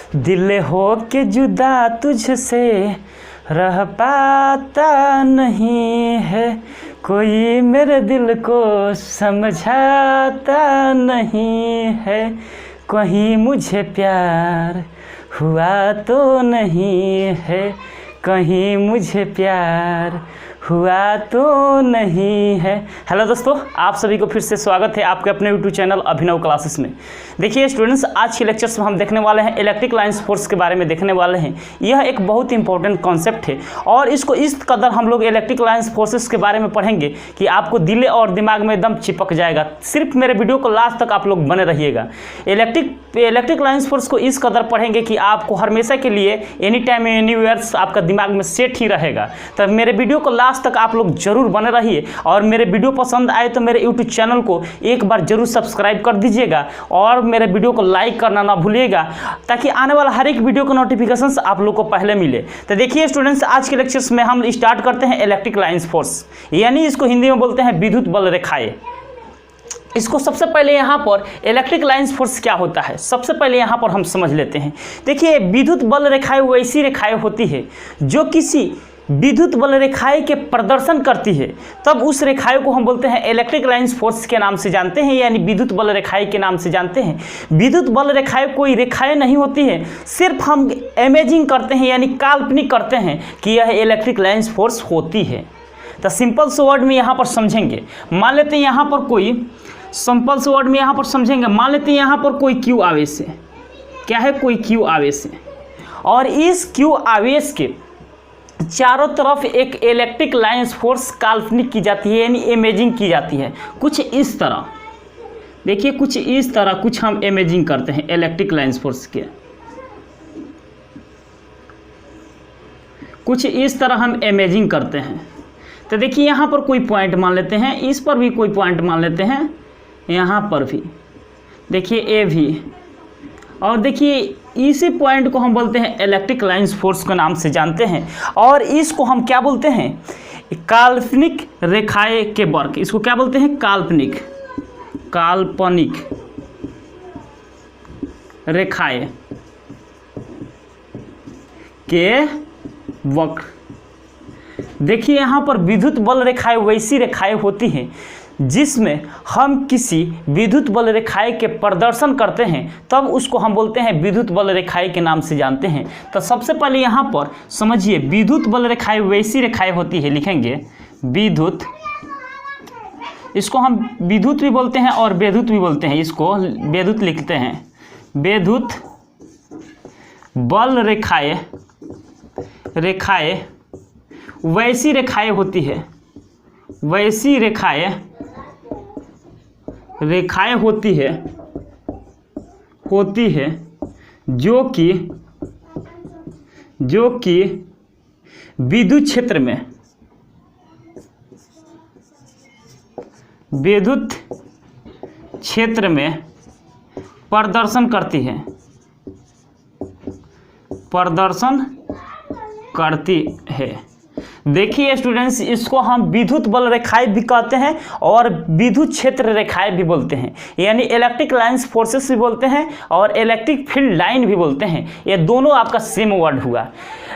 दिल हो के जुदा तुझसे रह पाता नहीं है, कोई मेरे दिल को समझाता नहीं है, कहीं मुझे प्यार हुआ तो नहीं है, कहीं मुझे प्यार हुआ तो नहीं है। हेलो दोस्तों, आप सभी को फिर से स्वागत है आपके अपने यूट्यूब चैनल अभिनव क्लासेस में। देखिए स्टूडेंट्स, आज के लेक्चर्स में हम देखने वाले हैं इलेक्ट्रिक लाइन्स फोर्स के बारे में देखने वाले हैं। यह एक बहुत इंपॉर्टेंट कॉन्सेप्ट है और इसको इस कदर हम लोग इलेक्ट्रिक लाइन्स फोर्सेस के बारे में पढ़ेंगे कि आपको दिल और दिमाग में एकदम चिपक जाएगा। सिर्फ मेरे वीडियो को लास्ट तक आप लोग बने रहिएगा। इलेक्ट्रिक लाइन्स फोर्स को इस कदर पढ़ेंगे कि आपको हमेशा के लिए एनी टाइम एनीवेयर आपका दिमाग में सेट ही रहेगा। तो मेरे वीडियो को लास्ट तक आप लोग जरूर बने रहिए और मेरे वीडियो पसंद आए तो मेरे यूट्यूब चैनल को एक बार जरूर सब्सक्राइब कर दीजिएगा और मेरे वीडियो को लाइक करना ना भूलिएगा, ताकि आने वाला हर एक वीडियो का नोटिफिकेशंस आप लोग को पहले मिले। तो देखिए स्टूडेंट्स, आज के लेक्चर्स में हम स्टार्ट करते हैं इलेक्ट्रिक लाइन्स फोर्स, यानी इसको हिंदी में बोलते हैं विद्युत बल रेखाएं। इसको सबसे पहले यहाँ पर इलेक्ट्रिक लाइन्स फोर्स क्या होता है सबसे पहले यहाँ पर हम समझ लेते हैं। देखिए, विद्युत बल रेखाएं वैसी रेखाएं होती है जो किसी विद्युत बल रेखाएं के प्रदर्शन करती है, तब उस रेखाएं को हम बोलते हैं इलेक्ट्रिक लाइन्स फोर्स के नाम से जानते हैं, यानी विद्युत बल रेखाएं के नाम से जानते हैं। विद्युत बल रेखाएं कोई रेखाएं नहीं होती है, सिर्फ हम इमेजिंग करते हैं यानी काल्पनिक करते हैं कि यह इलेक्ट्रिक लाइन्स फोर्स होती है। तो सिंपल से वर्ड में यहाँ पर समझेंगे, मान लेते हैं यहाँ पर कोई सिंपल से वर्ड में यहाँ पर समझेंगे, मान लेते हैं यहाँ पर कोई क्यू आवेश है। क्या है? कोई क्यू आवेश है और इस क्यू आवेश के चारों तरफ एक इलेक्ट्रिक लाइन्स फोर्स काल्पनिक की जाती है, यानी इमेजिंग की जाती है। कुछ इस तरह देखिए, कुछ इस तरह कुछ हम इमेजिंग करते हैं इलेक्ट्रिक लाइन्स फोर्स के, कुछ इस तरह हम इमेजिंग करते हैं। तो देखिए यहाँ पर कोई पॉइंट मान लेते हैं, इस पर भी कोई पॉइंट मान लेते हैं, यहाँ पर भी देखिए ए भी, और देखिए इसी पॉइंट को हम बोलते हैं इलेक्ट्रिक लाइन्स फोर्स के नाम से जानते हैं। और इसको हम क्या बोलते हैं? काल्पनिक रेखाएं के वर्ग। इसको क्या बोलते हैं? काल्पनिक रेखाएं के वक्र। देखिए यहाँ पर विद्युत बल रेखाएं वैसी रेखाएं होती हैं जिसमें हम किसी विद्युत बल रेखाएं के प्रदर्शन करते हैं, तब उसको हम बोलते हैं विद्युत बल रेखाएं के नाम से जानते हैं। तो सबसे पहले यहाँ पर समझिए, विद्युत बल रेखाएं वैसी रेखाएं होती है, लिखेंगे विद्युत, इसको हम विद्युत भी बोलते हैं और विद्युत भी बोलते हैं, इसको विद्युत लिखते हैं। विद्युत बल रेखाएं वैसी रेखाएं होती है, वैसी रेखाएं होती है जो कि विद्युत क्षेत्र में प्रदर्शन करती है। देखिए स्टूडेंट्स, इसको हम विद्युत बल रेखाएं भी कहते हैं और विद्युत क्षेत्र रेखाएं भी बोलते हैं, यानी इलेक्ट्रिक लाइन्स फोर्सेस भी बोलते हैं और इलेक्ट्रिक फील्ड लाइन भी बोलते हैं। ये दोनों आपका सेम वर्ड हुआ।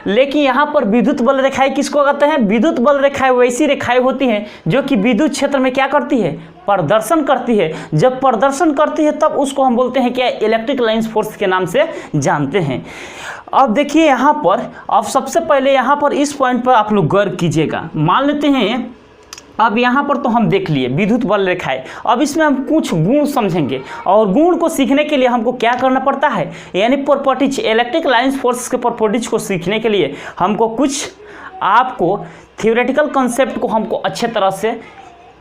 लेकिन यहाँ पर विद्युत बल रेखाएं किसको कहते हैं? विद्युत बल रेखाएं वैसी रेखाएं होती हैं जो कि विद्युत क्षेत्र में क्या करती है? प्रदर्शन करती है। जब प्रदर्शन करती है तब उसको हम बोलते हैं क्या? इलेक्ट्रिक लाइन्स फोर्स के नाम से जानते हैं। अब देखिए यहाँ पर, अब सबसे पहले यहाँ पर इस पॉइंट पर आप लोग गौर कीजिएगा। मान लेते हैं, अब यहाँ पर तो हम देख लिए विद्युत बल रेखाएं, अब इसमें हम कुछ गुण समझेंगे और गुण को सीखने के लिए हमको क्या करना पड़ता है, यानी प्रॉपर्टीज, इलेक्ट्रिक लाइन्स फोर्स के प्रॉपर्टीज को सीखने के लिए हमको कुछ आपको थियोरेटिकल कॉन्सेप्ट को हमको अच्छे तरह से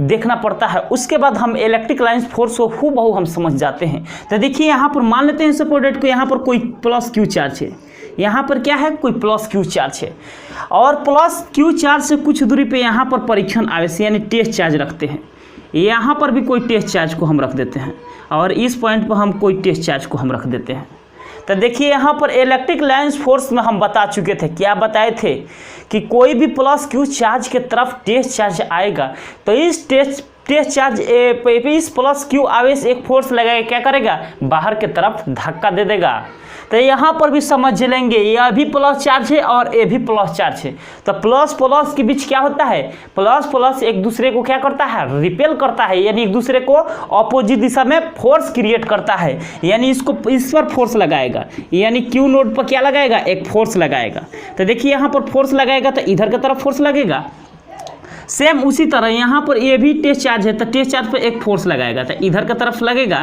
देखना पड़ता है। उसके बाद हम इलेक्ट्रिक लाइन्स फोर्स को हूबहू हम समझ जाते हैं। तो देखिए यहाँ पर मान लेते हैं सपोर्टेड को, यहाँ पर कोई प्लस क्यू चार्ज है, यहाँ पर क्या है? कोई प्लस क्यू चार्ज है और प्लस क्यू चार्ज से कुछ दूरी पे यहाँ पर परीक्षण आवेश यानी टेस्ट चार्ज रखते हैं। यहाँ पर भी कोई टेस्ट चार्ज को हम रख देते हैं और इस पॉइंट पर हम कोई टेस्ट चार्ज को हम रख देते हैं। तो देखिए यहाँ पर इलेक्ट्रिक लाइन्स फोर्स में हम बता चुके थे, क्या बताए थे कि कोई भी प्लस क्यू चार्ज के तरफ टेस्ट चार्ज आएगा तो इस टेस्ट टेस्ट चार्ज इस प्लस क्यू आवेश एक फोर्स लगाएगा, क्या करेगा, बाहर की तरफ धक्का दे देगा। तो यहाँ पर भी समझ लेंगे, यह भी प्लस चार्ज है और ये भी प्लस चार्ज है। तो प्लस प्लस के बीच क्या होता है, प्लस प्लस एक दूसरे को क्या करता है, रिपेल करता है, यानी एक दूसरे को ऑपोजिट दिशा में फोर्स क्रिएट करता है। यानी इसको इस पर फोर्स लगाएगा, यानी क्यू नोड पर क्या लगाएगा, एक फोर्स लगाएगा। तो देखिए यहाँ पर फोर्स लगाएगा तो इधर की तरफ फोर्स लगेगा। सेम उसी तरह यहाँ पर ये भी टेस्ट चार्ज है, तो टेस्ट चार्ज पर एक फोर्स लगाएगा तो इधर की तरफ लगेगा।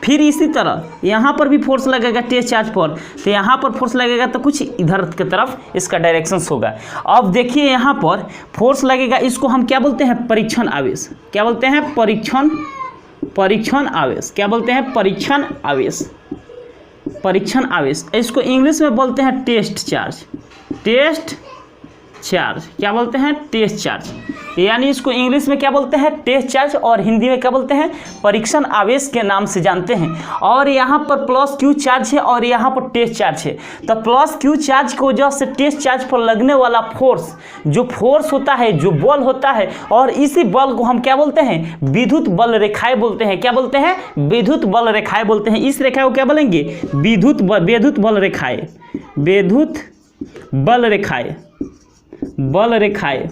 फिर इसी तरह यहाँ पर भी फोर्स लगेगा टेस्ट चार्ज पर, तो यहाँ पर फोर्स लगेगा तो कुछ इधर की तरफ इसका डायरेक्शन होगा। अब देखिए यहाँ पर फोर्स लगेगा, इसको हम क्या बोलते हैं, परीक्षण आवेश। क्या बोलते हैं, परीक्षण आवेश। क्या बोलते हैं, परीक्षण आवेश। परीक्षण आवेश, इसको इंग्लिश में बोलते हैं टेस्ट चार्ज। टेस्ट चार्ज क्या बोलते हैं, टेस्ट चार्ज। यानी इसको इंग्लिश में क्या बोलते हैं, टेस्ट चार्ज, और हिंदी में क्या बोलते हैं, परीक्षण आवेश के नाम से जानते हैं। और यहाँ पर प्लस क्यू चार्ज है और यहाँ पर टेस्ट चार्ज है। तो प्लस क्यू चार्ज की वजह से टेस्ट चार्ज पर लगने वाला फोर्स, जो फोर्स होता है, जो बल होता है, और इसी बल को हम क्या बोलते हैं, विद्युत बल रेखाएं बोलते हैं। क्या बोलते हैं, विद्युत बल रेखाएं बोलते हैं। इस रेखा को क्या बोलेंगे, विद्युत बल रेखाएं। विद्युत बल रेखाएं, बल रेखाएं,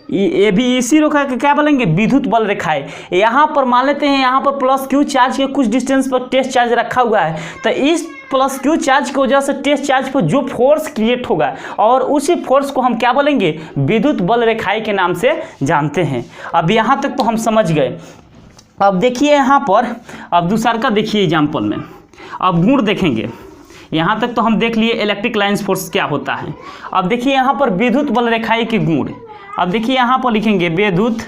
ये भी इसी रेखा के क्या बोलेंगे, विद्युत बल रेखाएं। यहाँ पर मान लेते हैं, यहाँ पर प्लस क्यू चार्ज के कुछ डिस्टेंस पर टेस्ट चार्ज रखा हुआ है, तो इस प्लस क्यू चार्ज की वजह से टेस्ट चार्ज पर जो फोर्स क्रिएट होगा, और उसी फोर्स को हम क्या बोलेंगे, विद्युत बल रेखाएं के नाम से जानते हैं। अब यहाँ तक तो हम समझ गए। अब देखिए यहाँ पर, अब दूसरा का देखिए एग्जाम्पल में, अब गुण देखेंगे। यहाँ तक तो हम देख लिए इलेक्ट्रिक लाइन्स फोर्स क्या होता है। अब देखिए यहाँ पर विद्युत बल रेखाएं के गुण। अब देखिए यहाँ पर लिखेंगे विद्युत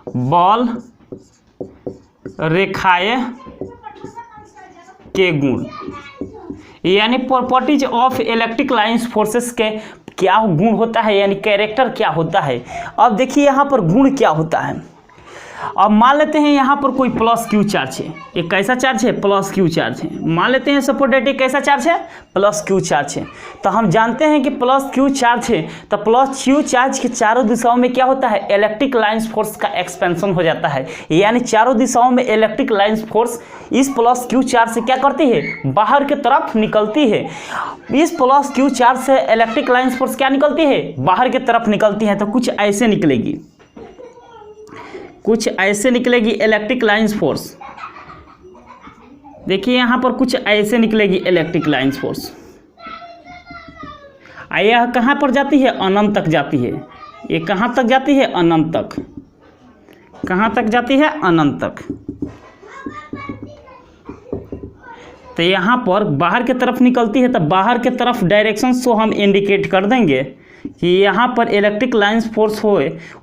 बल रेखाएं के गुण, यानी properties of electric lines forces के क्या गुण होता है, यानी कैरेक्टर क्या होता है। अब देखिए यहाँ पर गुण क्या होता है। अब मान लेते हैं यहाँ पर कोई प्लस क्यू चार्ज है, एक कैसा चार्ज है, प्लस क्यू चार्ज है। मान लेते हैं सपोज दैट एक कैसा चार्ज है, प्लस क्यू चार्ज है। तो हम जानते हैं कि प्लस क्यू चार्ज है, तो प्लस क्यू चार्ज के चारों दिशाओं में क्या होता है, इलेक्ट्रिक लाइन्स फोर्स का एक्सपेंशन हो जाता है। यानी चारों दिशाओं में इलेक्ट्रिक लाइन्स फोर्स इस प्लस क्यू चार्ज से क्या करती है, बाहर की तरफ निकलती है। इस प्लस क्यू चार्ज से इलेक्ट्रिक लाइन्स फोर्स क्या निकलती है, बाहर की तरफ निकलती है। तो कुछ ऐसे निकलेगी, कुछ ऐसे निकलेगी इलेक्ट्रिक लाइन्स फोर्स। देखिए यहाँ पर कुछ ऐसे निकलेगी इलेक्ट्रिक लाइन्स फोर्स। यह कहाँ पर जाती है, अनंत तक जाती है। ये कहाँ तक जाती है, अनंत तक। कहाँ तक जाती है, अनंत तक। तो यहाँ पर बाहर की तरफ निकलती है, तो बाहर की तरफ डायरेक्शन को हम इंडिकेट कर देंगे कि यहाँ पर इलेक्ट्रिक लाइन्स फोर्स हो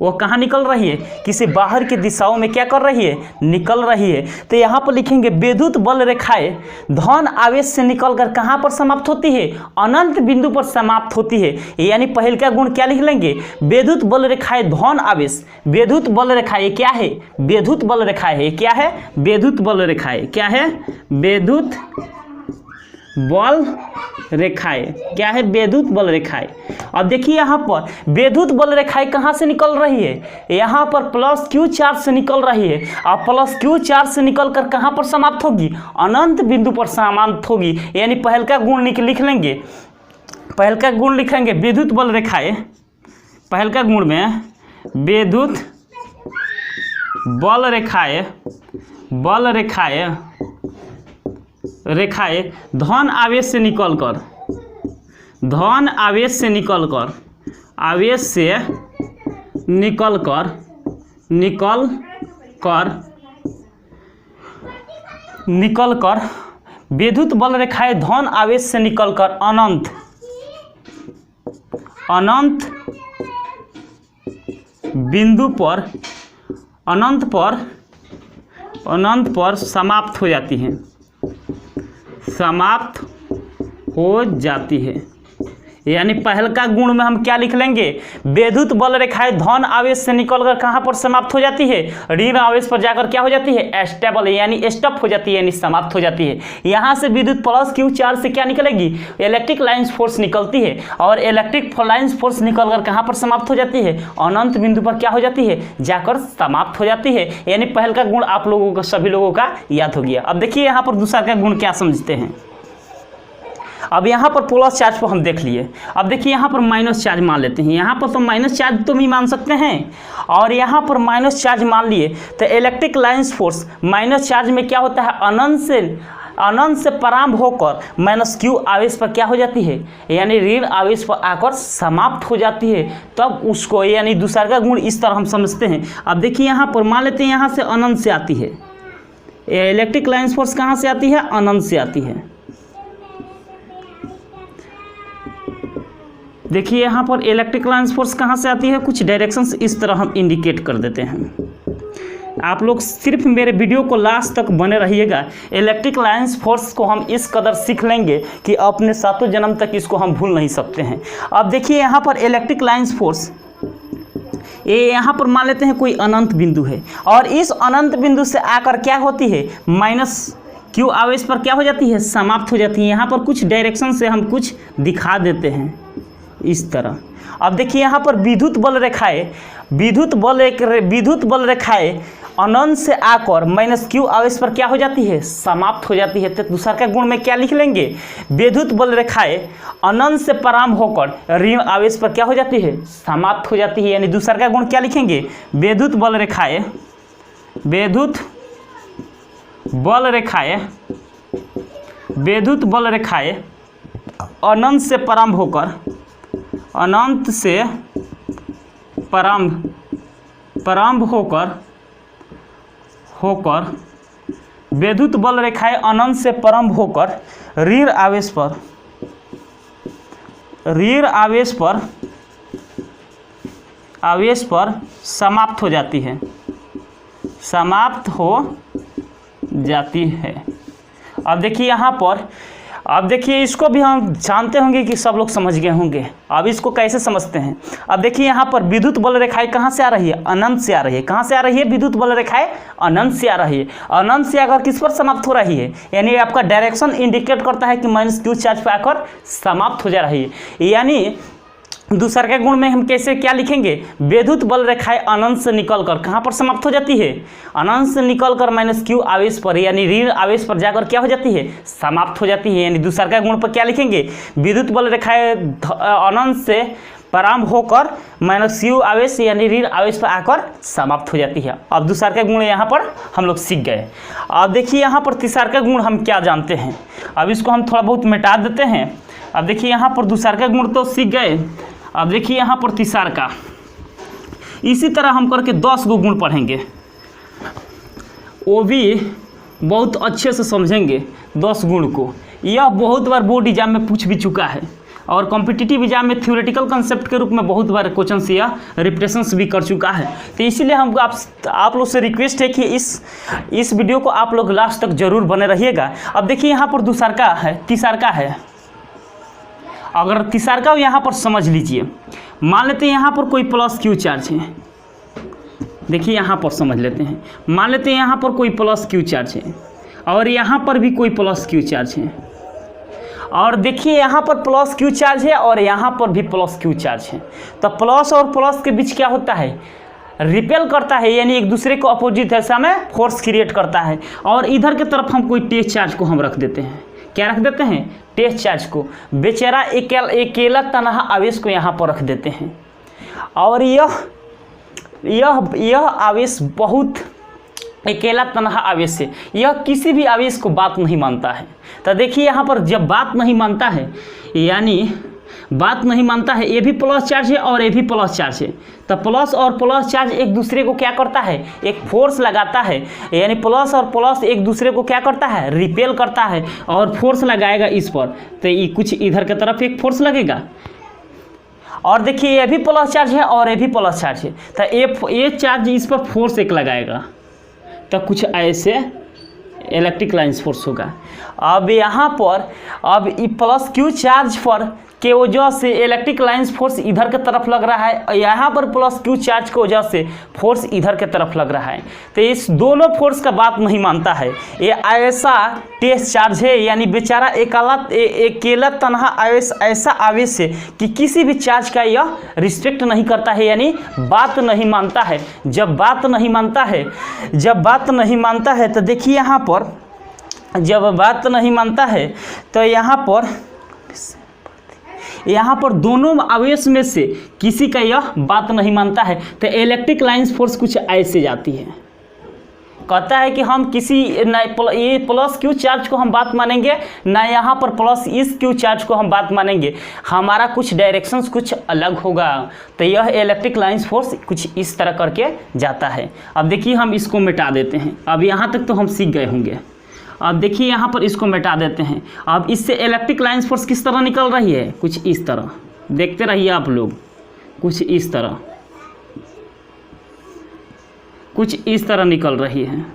वो कहाँ निकल रही है, किसी बाहर की दिशाओं में क्या कर रही है, निकल रही है। तो यहाँ पर लिखेंगे विद्युत बल रेखाएं धन आवेश से निकलकर कहाँ पर समाप्त होती है, अनंत बिंदु पर समाप्त होती है। यानी पहले का गुण क्या लिख लेंगे, विद्युत बल रेखाएं धन आवेश। विद्युत बल रेखाएं क्या है, विद्युत बल रेखाएं है, क्या है, विद्युत बल रेखाएं, क्या है, विद्युत बल रेखाएं, क्या है, विद्युत बल रेखाएं। अब देखिए यहाँ पर विद्युत बल रेखाएं कहाँ से निकल रही है, यहाँ पर प्लस क्यू चार्ज से निकल रही है। अब प्लस क्यू चार्ज से निकलकर कहाँ पर समाप्त होगी, अनंत बिंदु पर समाप्त होगी। यानी पहल का गुण लिख लेंगे, पहल का गुण लिखेंगे विद्युत बल रेखाएं। पहल का गुण में विद्युत बल रेखाएं, बल रेखाएं, रेखाएं धन आवेश से निकलकर, धन आवेश से निकलकर, आवेश से निकलकर, निकलकर विद्युत बल रेखाएं धन आवेश से निकलकर अनंत, अनंत बिंदु पर, अनंत पर समाप्त हो जाती हैं, समाप्त हो जाती है। यानी पहल का गुण में हम क्या लिख लेंगे, विद्युत बल रेखाएं धन आवेश से निकलकर कहाँ पर समाप्त हो जाती है, ऋण आवेश पर जाकर क्या हो जाती है, स्टेबल यानी स्टॉप हो जाती है, यानी समाप्त हो जाती है। यहाँ से विद्युत प्लस क्यू चार्ज से क्या निकलेगी, इलेक्ट्रिक लाइन फोर्स निकलती है और इलेक्ट्रिक लाइन फोर्स निकलकर कहाँ पर समाप्त हो जाती है, अनंत बिंदु पर क्या हो जाती है, जाकर समाप्त हो जाती है। यानी पहल का गुण आप लोगों का, सभी लोगों का याद हो गया। अब देखिए यहाँ पर दूसरा का गुण क्या समझते हैं। अब यहाँ पर प्लस चार्ज को हम देख लिए, अब देखिए यहाँ पर माइनस चार्ज मान लेते हैं। यहाँ पर तो माइनस चार्ज तो भी मान सकते हैं और यहाँ पर माइनस चार्ज मान लिए तो electric lines force minus charge में क्या होता है, अनंत से प्रारंभ होकर माइनस क्यू आवेश पर क्या हो जाती है, यानी ऋण आवेश पर आकर समाप्त हो जाती है। तब उसको यानी दूसरा का गुण इस तरह हम समझते हैं। अब देखिए यहाँ पर मान लेते हैं यहाँ से अनंत से आती है, इलेक्ट्रिक लाइन्स फोर्स कहाँ से आती है, अनंत से आती है। देखिए यहाँ पर इलेक्ट्रिक लाइन्स फोर्स कहाँ से आती है, कुछ डायरेक्शंस इस तरह हम इंडिकेट कर देते हैं। आप लोग सिर्फ मेरे वीडियो को लास्ट तक बने रहिएगा। इलेक्ट्रिक लाइन्स फोर्स को हम इस कदर सीख लेंगे कि अपने सातों जन्म तक इसको हम भूल नहीं सकते हैं। अब देखिए यहाँ पर इलेक्ट्रिक लाइन्स फोर्स, ये यहाँ पर मान लेते हैं कोई अनंत बिंदु है और इस अनंत बिंदु से आकर क्या होती है, माइनस क्यू आवेश पर क्या हो जाती है, समाप्त हो जाती है। यहाँ पर कुछ डायरेक्शन से हम कुछ दिखा देते हैं इस तरह। अब देखिए यहाँ पर विद्युत बल रेखाएं अनंत से आकर माइनस क्यू आवेश पर क्या हो जाती है, समाप्त हो जाती है। तो दूसरा का गुण में क्या लिख लेंगे, विद्युत बल रेखाएं अनंत से प्रारंभ होकर ऋण आवेश पर क्या हो जाती है, समाप्त हो जाती है। यानी दूसरा का गुण क्या लिखेंगे, विद्युत बल रेखाएं अनंत से प्रारंभ होकर विद्युत बल रेखाएं अनंत से प्रारंभ होकर ऋण आवेश पर समाप्त हो जाती है। अब देखिए यहाँ पर, अब देखिए इसको भी हम जानते होंगे कि सब लोग समझ गए होंगे। अब इसको कैसे समझते हैं, अब देखिए यहाँ पर विद्युत बल रेखाएं कहाँ से आ रही है, अनंत से आ रही है। कहाँ से आ रही है, विद्युत बल रेखाएं अनंत से आ रही है। अनंत से आकर किस पर समाप्त हो रही है, यानी आपका डायरेक्शन इंडिकेट करता है कि माइनस क्यू चार्ज पर आकर समाप्त हो जा रही है। यानी दूसरा के गुण में हम कैसे क्या लिखेंगे, विद्युत बल रेखाएं अनंत से निकलकर कहाँ पर समाप्त हो जाती है, अनंत से निकलकर माइनस क्यू आवेश पर यानी ऋण आवेश पर जाकर क्या हो जाती है, समाप्त हो जाती है। यानी दूसरा का गुण पर क्या लिखेंगे, विद्युत बल रेखाएं अनंत से प्रारंभ होकर माइनस क्यू आवेश यानी ऋण आवेश पर आकर समाप्त हो जाती है। अब दूसरा का गुण यहाँ पर हम लोग सीख गए। अब देखिए यहाँ पर तीसरा का गुण हम क्या जानते हैं, अब इसको हम थोड़ा बहुत मिटा देते हैं। अब देखिए यहाँ पर दूसरा का गुण तो सीख गए। अब देखिए यहाँ पर तीसरा का, इसी तरह हम करके 10 गो गुण पढ़ेंगे, वो भी बहुत अच्छे से समझेंगे 10 गुण को। यह बहुत बार बोर्ड एग्जाम में पूछ भी चुका है और कॉम्पिटिटिव एग्जाम में थ्योरेटिकल कंसेप्ट के रूप में बहुत बार क्वेश्चन यह रिप्रेजेंट भी कर चुका है। तो इसीलिए हम आप लोग से रिक्वेस्ट है कि इस वीडियो को आप लोग लास्ट तक जरूर बने रहिएगा। अब देखिए यहाँ पर तीसरा का है। अगर तीसरा का यहाँ पर समझ लीजिए, मान लेते हैं यहाँ पर कोई प्लस क्यू चार्ज है। देखिए यहाँ पर समझ लेते हैं, मान लेते हैं यहाँ पर कोई प्लस क्यू चार्ज है और यहाँ पर भी कोई प्लस क्यू चार्ज है। और देखिए यहाँ पर प्लस क्यू चार्ज है और यहाँ पर भी प्लस क्यू चार्ज है। तो प्लस और प्लस के बीच क्या होता है, रिपेल करता है, यानी एक दूसरे को अपोजिट दिशा में फोर्स क्रिएट करता है। और इधर की तरफ हम कोई टेस्ट चार्ज को हम रख देते हैं। क्या रख देते हैं, टेस्ट चार्ज को। बेचारा अकेला तनहा आवेश को यहाँ पर रख देते हैं। और यह आवेश बहुत अकेला तनहा आवेश है, यह किसी भी आवेश को बात नहीं मानता है। तो देखिए यहाँ पर जब बात नहीं मानता है, यानी बात नहीं मानता है, ये भी प्लस चार्ज है और ये भी प्लस चार्ज है। तो प्लस और प्लस चार्ज एक दूसरे को क्या करता है, एक फोर्स लगाता है। यानी प्लस और प्लस एक दूसरे को क्या करता है, रिपेल करता है और फोर्स लगाएगा इस पर। तो ये कुछ इधर की तरफ एक फोर्स लगेगा। और देखिए ये भी प्लस चार्ज है और ये भी प्लस चार्ज है, तो ये चार्ज इस पर फोर्स एक लगाएगा। तो कुछ ऐसे इलेक्ट्रिक लाइन्स फोर्स होगा। अब यहाँ पर अब प्लस क्यू चार्ज पर के वजह से इलेक्ट्रिक लाइन फोर्स इधर के तरफ लग रहा है, और यहाँ पर प्लस क्यू चार्ज की वजह से फोर्स इधर के तरफ लग रहा है। तो इस दोनों फोर्स का बात नहीं मानता है। ये ऐसा टेस्ट चार्ज है, यानी बेचारा अकेला तनहा ऐसा आवेश है कि किसी भी चार्ज का यह रिस्पेक्ट नहीं करता है, यानी बात नहीं मानता है। जब बात नहीं मानता है तो देखिए यहाँ पर, जब बात नहीं मानता है तो यहाँ पर दोनों आवेश में से किसी का यह बात नहीं मानता है। तो इलेक्ट्रिक लाइन फोर्स कुछ ऐसे जाती है, कहता है कि हम किसी ये प्लस क्यू चार्ज को हम बात मानेंगे ना, यहाँ पर प्लस इस क्यू चार्ज को हम बात मानेंगे, हमारा कुछ डायरेक्शंस कुछ अलग होगा। तो यह इलेक्ट्रिक लाइन फोर्स कुछ इस तरह करके जाता है। अब देखिए हम इसको मिटा देते हैं। अब यहाँ तक तो हम सीख गए होंगे। अब देखिए यहाँ पर इसको मिटा देते हैं। अब इससे इलेक्ट्रिक लाइन फोर्स किस तरह निकल रही है, कुछ इस तरह, देखते रहिए आप लोग, कुछ इस तरह निकल रही है।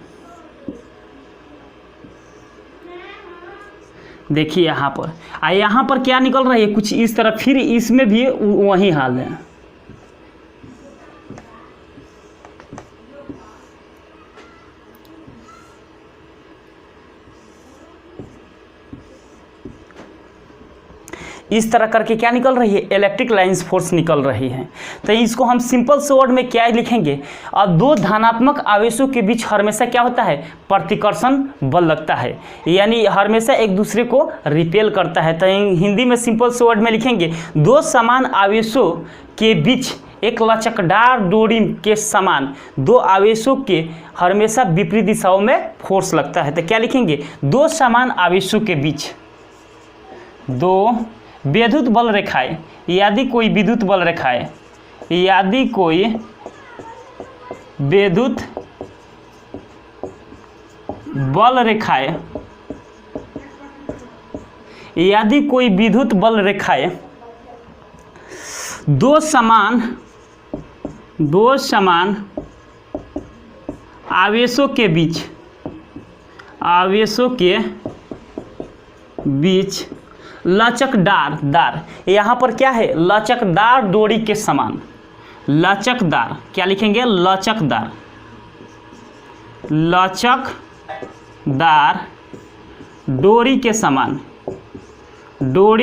देखिए यहाँ पर क्या निकल रही है, कुछ इस तरह। फिर इसमें भी वही हाल है। इस तरह करके क्या निकल रही है, इलेक्ट्रिक लाइन्स फोर्स निकल रही है। तो इसको हम सिंपल से वर्ड में क्या लिखेंगे, अब दो धनात्मक आवेशों के बीच हमेशा क्या होता है, प्रतिकर्षण बल लगता है, यानी हमेशा एक दूसरे को रिपेल करता है। तो हिंदी में सिंपल से वर्ड में लिखेंगे, दो समान आवेशों के बीच एक लचकदार डोरी के समान दो आवेशों के हमेशा विपरीत दिशाओं में फोर्स लगता है। तो क्या लिखेंगे, दो समान आवेशों के बीच दो विद्युत बल रेखाएं, यदि कोई विद्युत बल रेखाएं, यदि कोई विद्युत बल रेखाएं, यदि कोई विद्युत बल रेखाएं दो समान आवेशों के बीच लचकदार, यहाँ पर क्या है, लचकदार डोरी के समान, लचकदार, क्या लिखेंगे, लचकदार डोरी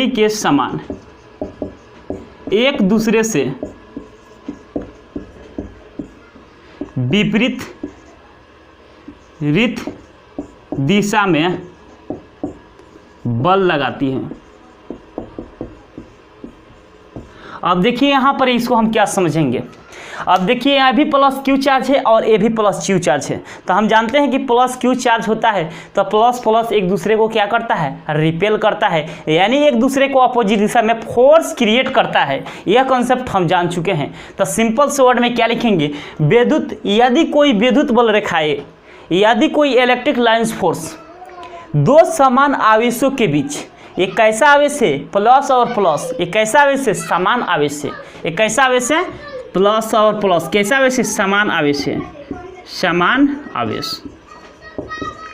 के समान एक दूसरे से विपरीत दिशा में बल लगाती है। अब देखिए यहाँ पर इसको हम क्या समझेंगे। अब देखिए यहाँ भी प्लस क्यू चार्ज है और ये भी प्लस क्यू चार्ज है। तो हम जानते हैं कि प्लस क्यू चार्ज होता है तो प्लस प्लस एक दूसरे को क्या करता है, रिपेल करता है, यानी एक दूसरे को अपोजिट दिशा में फोर्स क्रिएट करता है। यह कॉन्सेप्ट हम जान चुके हैं। तो सिंपल से वर्ड में क्या लिखेंगे, यदि कोई विद्युत बल रेखाएं, यदि कोई इलेक्ट्रिक लाइन फोर्स दो समान आवेशों के बीच, एक कैसा आवेश है, प्लस और प्लस, एक कैसा आवेश है, समान आवेश है, एक कैसा आवेश है, प्लस और प्लस, कैसा आवेश है, समान आवेश है, समान आवेश,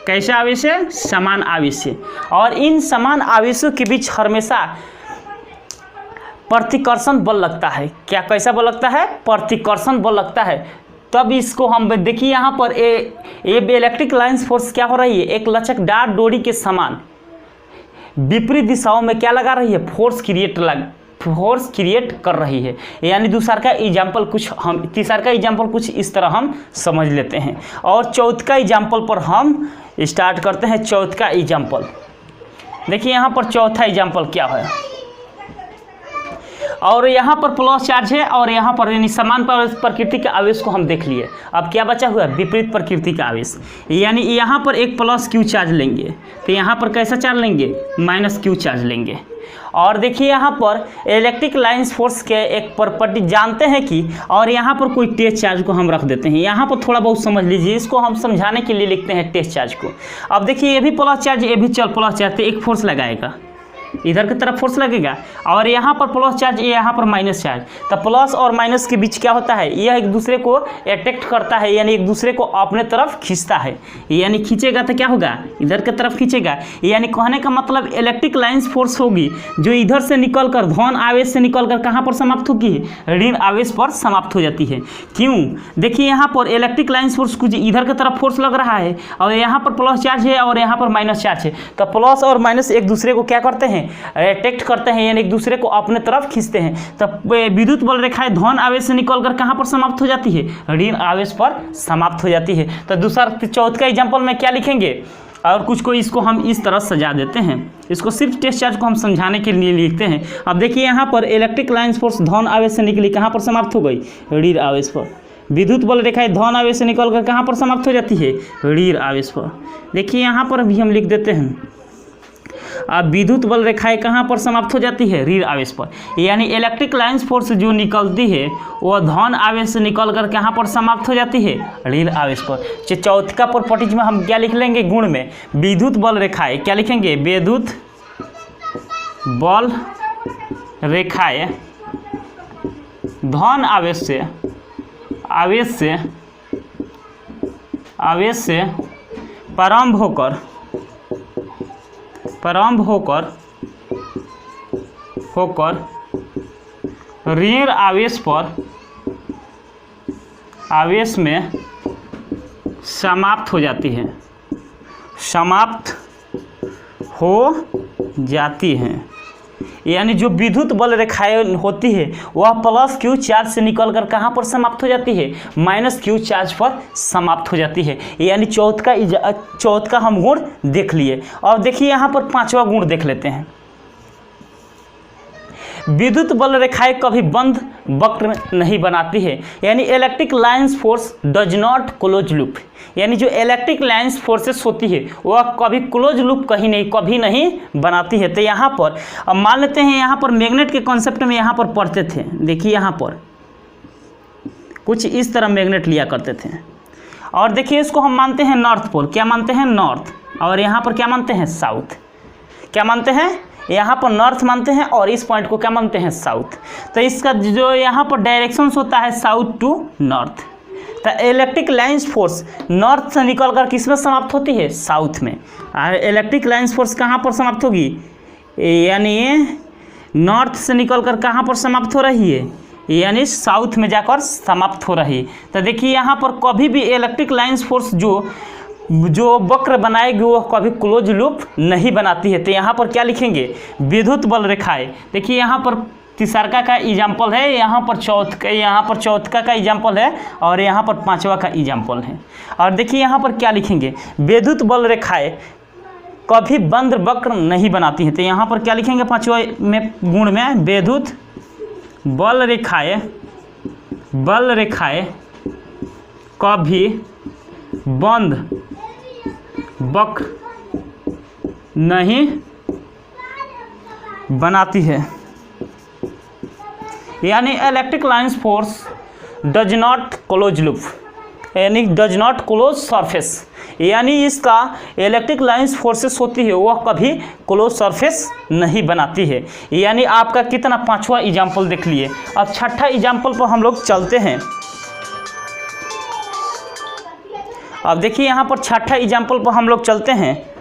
कैसा आवेश है, समान आवेश है। और इन समान आवेशों के बीच हमेशा प्रतिकर्षण बल लगता है। क्या कैसा बल लगता है, प्रतिकर्षण बल लगता है। तब इसको हम देखिए यहाँ पर ये इलेक्ट्रिक लाइन फोर्स क्या हो रही है, एक लचकदार डोरी के समान विपरीत दिशाओं में क्या लगा रही है, फोर्स क्रिएट कर रही है। यानी तीसरा का एग्जाम्पल कुछ इस तरह हम समझ लेते हैं। और चौथा एग्जाम्पल पर हम स्टार्ट करते हैं। चौथा एग्जाम्पल देखिए, यहाँ पर चौथा एग्जाम्पल क्या है, और यहाँ पर प्लस चार्ज है और यहाँ पर यानी समान प्रकृति के आवेश को हम देख लिए। अब क्या बचा हुआ है, विपरीत प्रकृति का आवेश, यानी यहाँ पर एक प्लस क्यू चार्ज लेंगे तो यहाँ पर कैसा चार्ज लेंगे, माइनस क्यू चार्ज लेंगे। और देखिए यहाँ पर इलेक्ट्रिक लाइन फोर्स के एक प्रॉपर्टी जानते हैं कि, और यहाँ पर कोई टेस्ट चार्ज को हम रख देते हैं। यहाँ पर थोड़ा बहुत समझ लीजिए, इसको हम समझाने के लिए लिखते हैं टेस्ट चार्ज को। अब देखिए ये भी प्लस चार्ज, ये भी प्लस चार्ज, तो एक फोर्स लगाएगा, इधर की तरफ फोर्स लगेगा, और यहाँ पर प्लस चार्ज, यहाँ पर माइनस चार्ज। तो प्लस और माइनस के बीच क्या होता है, यह एक दूसरे को अट्रैक्ट करता है, यानी एक दूसरे को अपने तरफ खींचता है। यानी खींचेगा तो क्या होगा, इधर की तरफ खींचेगा। यानी कहने का मतलब इलेक्ट्रिक लाइन्स फोर्स होगी जो इधर से निकलकर धन आवेश से निकलकर कहाँ पर समाप्त होगी, ऋण आवेश पर समाप्त हो जाती है। क्यों, देखिए यहाँ पर इलेक्ट्रिक लाइन्स फोर्स कुछ इधर की तरफ फोर्स लग रहा है, और यहाँ पर प्लस चार्ज है और यहाँ पर माइनस चार्ज है। तो प्लस और माइनस एक दूसरे को क्या करते हैं, अट्रैक्ट करते हैं, यानी एक दूसरे को अपने तरफ खींचते हैं। तो विद्युत बल रेखाएं धन आवेश से निकलकर कहाँ पर समाप्त हो जाती है, ऋण आवेश पर समाप्त हो जाती है। तो दूसरा चौथा एग्जाम्पल में क्या लिखेंगे, और कुछ को इसको हम इस तरह सजा देते हैं, इसको सिर्फ टेस्ट चार्ज को हम समझाने के लिए लिखते हैं। अब देखिए यहाँ पर इलेक्ट्रिक लाइन्स फोर्स धन आवेश से निकली, कहाँ पर समाप्त हो गई, ऋण आवेश पर। विद्युत बल रेखाएं धन आवेश से निकलकर कहाँ पर समाप्त हो जाती है, ऋण आवेश पर। देखिए यहाँ पर भी हम लिख देते हैं, अब विद्युत बल रेखाएं कहाँ पर समाप्त हो जाती है, ऋण आवेश पर। यानी इलेक्ट्रिक लाइन्स फोर्स जो निकलती है वह धन आवेश से निकलकर कहाँ पर समाप्त हो जाती है, ऋण आवेश पर। चौथा प्रॉपर्टीज में हम क्या लिख लेंगे, गुण में विद्युत बल रेखाएं क्या लिखेंगे, विद्युत बल रेखाएं धन आवेश से प्रारंभ होकर ऋण आवेश में समाप्त हो जाती हैं। यानी जो विद्युत बल रेखाएं होती है वह प्लस क्यू चार्ज से निकलकर कहाँ पर समाप्त हो जाती है, माइनस क्यू चार्ज पर समाप्त हो जाती है। यानी चौथा हम गुण देख लिए। और देखिए यहाँ पर पांचवा गुण देख लेते हैं, विद्युत बल रेखाएं कभी बंद वक्र नहीं बनाती है। यानी electric lines force does not close loop. यानी जो इलेक्ट्रिक लाइन्स फोर्सेस होती है वह कभी क्लोज लूप कभी नहीं बनाती है। तो यहाँ पर अब मान लेते हैं, यहाँ पर मैग्नेट के कॉन्सेप्ट में यहाँ पर पढ़ते थे। देखिए यहाँ पर कुछ इस तरह मैग्नेट लिया करते थे, और देखिए इसको हम मानते हैं नॉर्थ पोल। क्या मानते हैं, नॉर्थ। और यहाँ पर क्या मानते हैं, साउथ। क्या मानते हैं, यहाँ पर नॉर्थ मानते हैं, और इस पॉइंट को क्या मानते हैं, साउथ। तो इसका जो यहाँ पर डायरेक्शंस होता है साउथ टू नॉर्थ। तो इलेक्ट्रिक लाइन्स फोर्स नॉर्थ से निकलकर किस में समाप्त होती है, साउथ में। और इलेक्ट्रिक लाइन्स फोर्स कहाँ पर समाप्त होगी, यानी नॉर्थ से निकलकर कहाँ पर समाप्त हो रही है, यानी साउथ में जाकर समाप्त हो रही है। तो देखिए यहाँ पर कभी भी इलेक्ट्रिक लाइन्स फोर्स जो वक्र बनाएगी वो कभी क्लोज लूप नहीं बनाती है। तो यहाँ पर क्या लिखेंगे, विद्युत बल रेखाएं। देखिए यहाँ पर तीसरा का एग्जाम्पल है, यहाँ पर चौथा का एग्जाम्पल है, और यहाँ पर पांचवा का एग्जाम्पल है। और देखिए यहाँ पर क्या लिखेंगे, विद्युत बल रेखाएं कभी बंद वक्र नहीं बनाती हैं। तो यहाँ पर क्या लिखेंगे, पांचवा में गुण में विद्युत बल रेखाएं कभी बंद वक्र नहीं बनाती है। यानी electric lines force does not close loop, यानी डज नॉट क्लोज सरफेस। यानी इसका इलेक्ट्रिक लाइन्स फोर्सेस होती है वह कभी क्लोज सरफेस नहीं बनाती है। यानी आपका कितना, पांचवा एग्जाम्पल देख लिए। अब छठा एग्जाम्पल पर हम लोग चलते हैं। अब देखिए यहाँ पर छठा एग्जाम्पल पर हम लोग चलते हैं।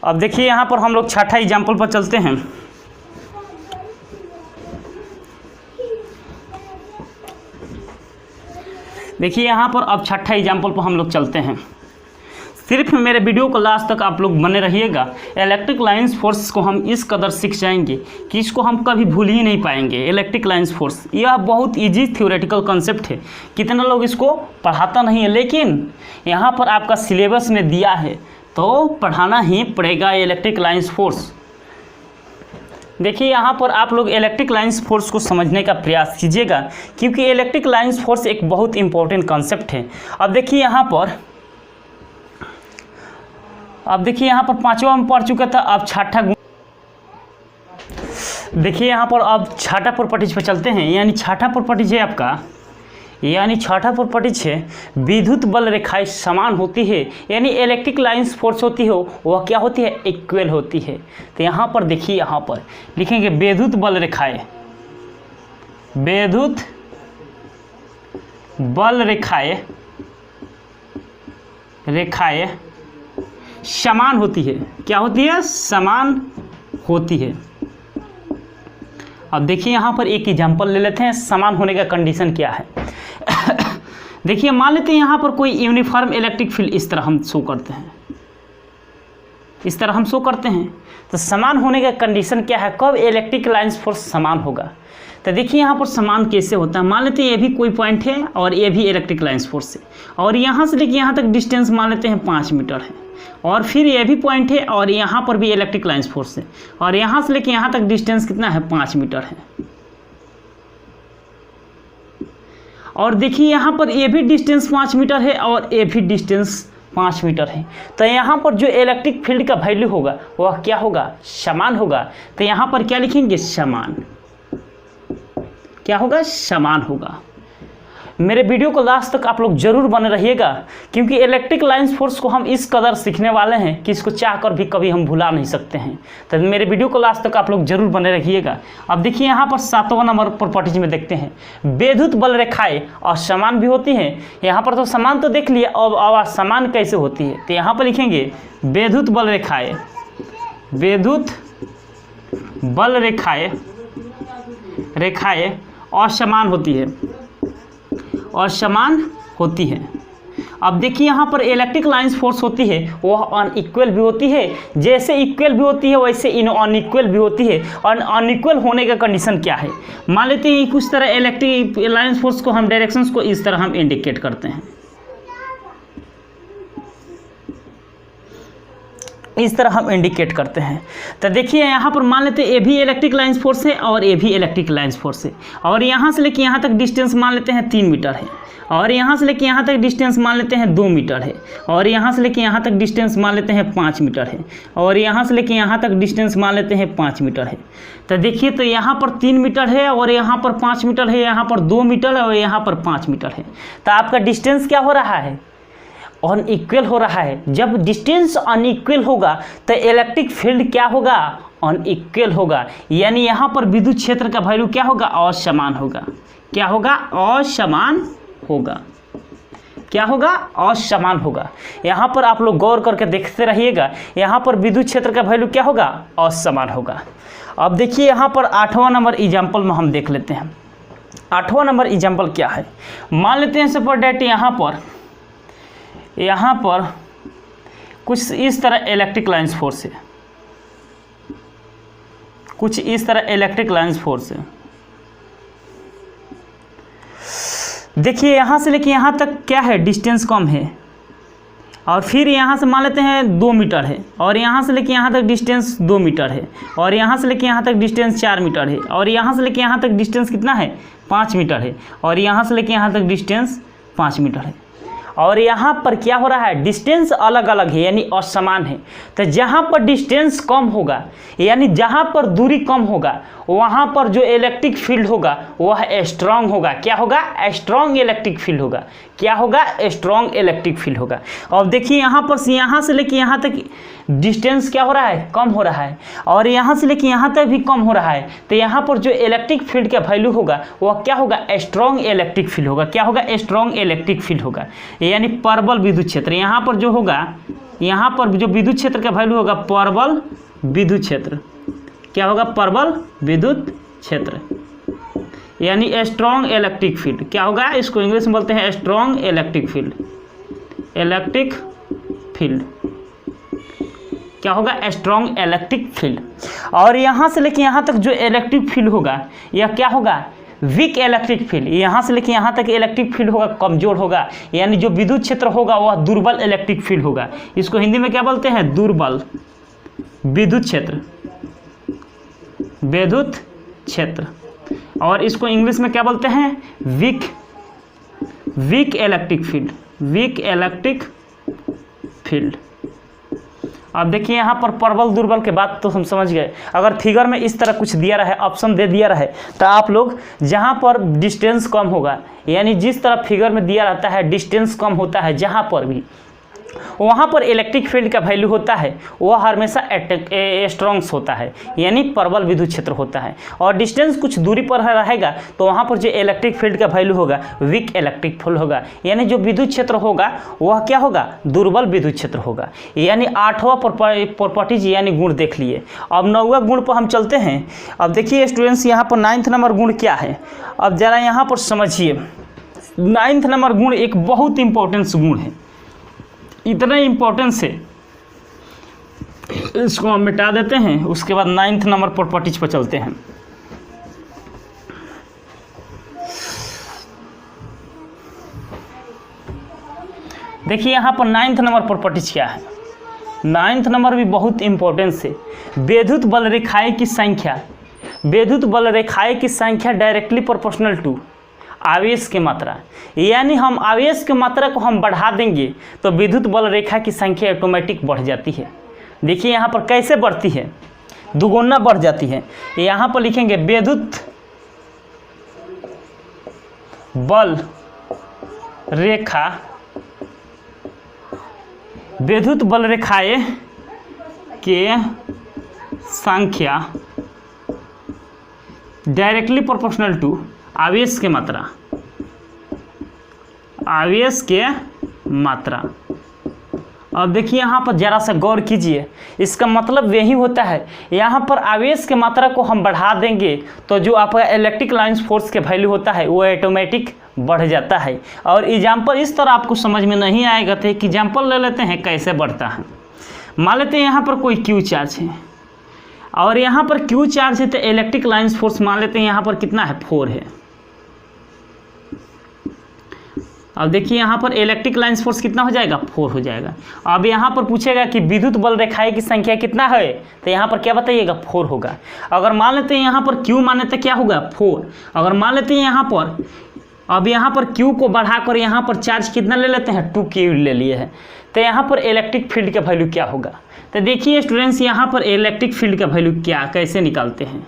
अब देखिए यहाँ पर हम लोग छठा एग्जाम्पल पर चलते हैं। देखिए यहाँ पर अब छठा एग्जाम्पल पर हम लोग चलते हैं। सिर्फ मेरे वीडियो को लास्ट तक आप लोग बने रहिएगा। इलेक्ट्रिक लाइन्स फोर्स को हम इस कदर सीख जाएंगे कि इसको हम कभी भूल ही नहीं पाएंगे। इलेक्ट्रिक लाइन्स फोर्स यह बहुत इजी थ्योरेटिकल कॉन्सेप्ट है, कितना लोग इसको पढ़ाता नहीं है, लेकिन यहाँ पर आपका सिलेबस में दिया है तो पढ़ाना ही पड़ेगा इलेक्ट्रिक लाइन्स फोर्स। देखिए यहाँ पर आप लोग इलेक्ट्रिक लाइन्स फोर्स को समझने का प्रयास कीजिएगा, क्योंकि इलेक्ट्रिक लाइन्स फोर्स एक बहुत इंपॉर्टेंट कॉन्सेप्ट है। अब देखिए यहाँ पर पांचवा में पढ़ चुका था, अब छठा देखिए यहाँ पर अब छठा प्रॉपर्टीज पे चलते हैं। यानी छठा प्रॉपर्टीज है आपका, यानी छठा प्रॉपर्टीज है विद्युत बल रेखाएं समान होती है, यानी इलेक्ट्रिक लाइंस फोर्स होती हो वह क्या होती है, इक्वल होती है। तो यहाँ पर देखिए, यहाँ पर लिखेंगे विद्युत बल रेखाएं, विद्युत बल रेखाएं समान होती है। क्या होती है, समान होती है। अब देखिए यहाँ पर एक एग्जांपल ले लेते हैं, समान होने का कंडीशन क्या है। देखिए मान लेते हैं यहाँ पर कोई यूनिफॉर्म इलेक्ट्रिक फील्ड इस तरह हम शो करते हैं, इस तरह हम शो करते हैं। तो समान होने का कंडीशन क्या है, कब इलेक्ट्रिक लाइंस फोर्स समान होगा। तो देखिए यहाँ पर समान कैसे होता है। मान लेते हैं ये भी कोई पॉइंट है और ये भी इलेक्ट्रिक लाइंस फोर्स है, और यहाँ से लेकर यहाँ तक डिस्टेंस मान लेते हैं 5 मीटर है, और फिर ये भी पॉइंट है और यहाँ पर भी इलेक्ट्रिक लाइंस फोर्स है, और यहाँ से लेकर यहाँ तक डिस्टेंस कितना है, 5 मीटर है। और देखिए यहाँ पर ये भी डिस्टेंस 5 मीटर है और ये भी डिस्टेंस 5 मीटर है। तो यहाँ पर जो इलेक्ट्रिक फील्ड का वैल्यू होगा वह क्या होगा, समान होगा। तो यहाँ पर क्या लिखेंगे, समान। क्या होगा, समान होगा। मेरे वीडियो को लास्ट तक आप लोग जरूर बने रहिएगा, क्योंकि इलेक्ट्रिक लाइंस फोर्स को हम इस कदर सीखने वाले हैं कि इसको चाह कर भी कभी हम भुला नहीं सकते हैं। तो मेरे वीडियो को लास्ट तक आप लोग जरूर बने रहिएगा। अब देखिए यहाँ पर 7वां नंबर प्रॉपर्टीज में देखते हैं, विद्युत बल रेखाएं असमान भी होती हैं। यहाँ पर तो समान तो देख लिए, अब असमान कैसे होती है। तो यहाँ पर लिखेंगे विद्युत बल रेखाएं, विद्युत बल रेखाएं असमान होती है, असमान होती है। अब देखिए यहाँ पर इलेक्ट्रिक लाइंस फोर्स होती है वह अनइक्वल भी होती है। जैसे इक्वल भी होती है वैसे अनइक्वल भी होती है। और अनइक्वल होने का कंडीशन क्या है, मान लेते हैं कुछ तरह इलेक्ट्रिक लाइंस फोर्स को हम डायरेक्शंस को इस तरह हम इंडिकेट करते हैं, इस तरह हम इंडिकेट करते हैं। तो देखिए यहाँ पर मान लेते हैं ये भी इलेक्ट्रिक लाइंस फोर्स है और ये भी इलेक्ट्रिक लाइंस फोर्स है, और यहाँ से लेकर यहाँ तक डिस्टेंस मान लेते हैं 3 मीटर है, और यहाँ से लेकर यहाँ तक डिस्टेंस मान लेते हैं 2 मीटर है, और यहाँ से लेकर यहाँ तक डिस्टेंस मान लेते हैं 5 मीटर है, और यहाँ से लेकर यहाँ तक डिस्टेंस मान लेते हैं 5 मीटर है। तो देखिए, तो यहाँ पर 3 मीटर है और यहाँ पर 5 मीटर है, यहाँ पर 2 मीटर है और यहाँ पर 5 मीटर है। तो आपका डिस्टेंस क्या हो रहा है, अनइक्वल हो रहा है। जब डिस्टेंस अनइक्वल होगा तो इलेक्ट्रिक फील्ड क्या होगा, अनइक्वल होगा। यानी यहाँ पर विद्युत क्षेत्र का वैल्यू क्या होगा, असमान होगा। क्या होगा, असमान होगा। क्या होगा, असमान होगा। यहाँ पर आप लोग गौर करके देखते रहिएगा, यहाँ पर विद्युत क्षेत्र का वैल्यू क्या होगा, असमान होगा। अब देखिए यहाँ पर 8वां नंबर एग्जाम्पल में हम देख लेते हैं। 8वां नंबर एग्जाम्पल क्या है, मान लेते हैं सपोज डेट यहाँ पर कुछ इस तरह इलेक्ट्रिक लाइंस फोर्स है, कुछ इस तरह इलेक्ट्रिक लाइंस फोर्स है। देखिए यहाँ से लेके यहाँ तक क्या है, डिस्टेंस कम है, और फिर यहाँ से मान लेते हैं 2 मीटर है, और यहाँ से लेके यहाँ तक डिस्टेंस 2 मीटर है, और यहाँ से लेके यहाँ तक डिस्टेंस 4 मीटर है, और यहाँ से लेके यहाँ तक डिस्टेंस कितना है, 5 मीटर है, और यहाँ से लेके यहाँ तक डिस्टेंस 5 मीटर है। और यहाँ पर क्या हो रहा है, डिस्टेंस अलग अलग है, यानी असमान है। तो जहाँ पर डिस्टेंस कम होगा, यानी जहाँ पर दूरी कम होगा, वहाँ पर जो इलेक्ट्रिक फील्ड होगा वह स्ट्रांग होगा। क्या होगा, स्ट्रांग इलेक्ट्रिक फील्ड होगा। क्या होगा, स्ट्रांग इलेक्ट्रिक फील्ड होगा। और देखिए यहाँ पर यहाँ से लेके यहाँ तक डिस्टेंस क्या हो रहा है, कम हो रहा है, और यहाँ से लेके यहाँ तक भी कम हो रहा है। तो यहाँ पर जो इलेक्ट्रिक फील्ड का वैल्यू होगा वह क्या होगा, स्ट्रांग इलेक्ट्रिक फील्ड होगा। क्या होगा, स्ट्रांग इलेक्ट्रिक फील्ड होगा। यानी प्रबल विद्युत क्षेत्र, यहाँ पर जो होगा, यहाँ पर जो विद्युत क्षेत्र का वैल्यू होगा प्रबल विद्युत क्षेत्र। क्या होगा, प्रबल विद्युत क्षेत्र, यानी स्ट्रांग इलेक्ट्रिक फील्ड। क्या होगा, इसको इंग्लिश में बोलते हैं strong electric field. Electric field क्या होगा, स्ट्रांग इलेक्ट्रिक फील्ड। और यहाँ से लेके यहाँ तक जो इलेक्ट्रिक फील्ड होगा यह क्या होगा, वीक इलेक्ट्रिक फील्ड। यहाँ से लेके यहाँ तक इलेक्ट्रिक फील्ड होगा कमजोर होगा, यानी जो विद्युत क्षेत्र होगा वह दुर्बल इलेक्ट्रिक फील्ड होगा। इसको हिंदी में क्या बोलते हैं, दुर्बल विद्युत क्षेत्र, विद्युत क्षेत्र। और इसको इंग्लिश में क्या बोलते हैं, weak electric field, weak electric field. अब देखिए यहाँ पर प्रबल दुर्बल के बात तो हम समझ गए। अगर फिगर में इस तरह कुछ दिया रहा है, ऑप्शन दे दिया रहा है, तो आप लोग जहाँ पर डिस्टेंस कम होगा, यानी जिस तरह फिगर में दिया रहता है डिस्टेंस कम होता है जहाँ पर भी, वहाँ पर इलेक्ट्रिक फील्ड का वैल्यू होता है वह हमेशा स्ट्रॉन्ग्स होता है, यानी प्रबल विद्युत क्षेत्र होता है। और डिस्टेंस कुछ दूरी पर रहेगा तो वहाँ पर जो इलेक्ट्रिक फील्ड का वैल्यू होगा वीक इलेक्ट्रिक फील्ड होगा, यानी जो विद्युत क्षेत्र होगा वह क्या होगा, दुर्बल विद्युत क्षेत्र होगा। यानी 8वां प्रॉपर्टीज यानी गुण देख लिए। अब 9वां गुण पर हम चलते हैं। अब देखिए स्टूडेंट्स यहाँ पर 9th नंबर गुण क्या है, अब ज़रा यहाँ पर समझिए। 9th नंबर गुण एक बहुत इंपॉर्टेंट गुण है, इतना इंपॉर्टेंस है, इसको हम मिटा देते हैं। उसके बाद 9th नंबर प्रॉपर्टीज पर चलते हैं। देखिए यहाँ पर 9th नंबर प्रॉपर्टीज क्या है। 9th नंबर भी बहुत इंपॉर्टेंस है। विद्युत बल रेखाएं की संख्या, विद्युत बल रेखाएं की संख्या डायरेक्टली प्रोपोर्शनल टू आवेश की मात्रा, यानी हम आवेश की मात्रा को हम बढ़ा देंगे तो विद्युत बल रेखा की संख्या ऑटोमेटिक बढ़ जाती है। देखिए यहाँ पर कैसे बढ़ती है, दुगुना बढ़ जाती है। यहाँ पर लिखेंगे विद्युत बल रेखा, विद्युत बल रेखाएं के संख्या डायरेक्टली प्रोपोर्शनल टू आवेश के मात्रा, आवेश के मात्रा। अब देखिए यहाँ पर जरा सा गौर कीजिए, इसका मतलब यही होता है, यहाँ पर आवेश के मात्रा को हम बढ़ा देंगे तो जो आपका इलेक्ट्रिक लाइन्स फोर्स के वैल्यू होता है वो ऑटोमेटिक बढ़ जाता है। और एग्जाम्पल इस तरह आपको समझ में नहीं आएगा तो एक एग्जाम्पल ले लेते हैं कैसे बढ़ता है। मान लेते हैं यहाँ पर कोई क्यू चार्ज है और यहाँ पर क्यू चार्ज है तो इलेक्ट्रिक लाइन्स फोर्स मान लेते हैं यहाँ पर कितना है, 4 है। अब देखिए यहाँ पर इलेक्ट्रिक लाइन्स फोर्स कितना हो जाएगा, 4 हो जाएगा। अब यहाँ पर पूछेगा कि विद्युत बल रेखाएं की संख्या कितना है, तो यहाँ पर क्या बताइएगा, 4 होगा। अगर मान लेते हैं यहाँ पर Q मान लेते क्या होगा, 4। अगर मान लेते हैं यहाँ पर, अब यहाँ पर Q को बढ़ाकर यहाँ पर चार्ज कितना ले लेते हैं, 2Q ले लिए हैं, तो यहाँ पर इलेक्ट्रिक फील्ड का वैल्यू क्या होगा। तो देखिए स्टूडेंट्स यहाँ पर इलेक्ट्रिक फील्ड का वैल्यू क्या कैसे निकालते हैं।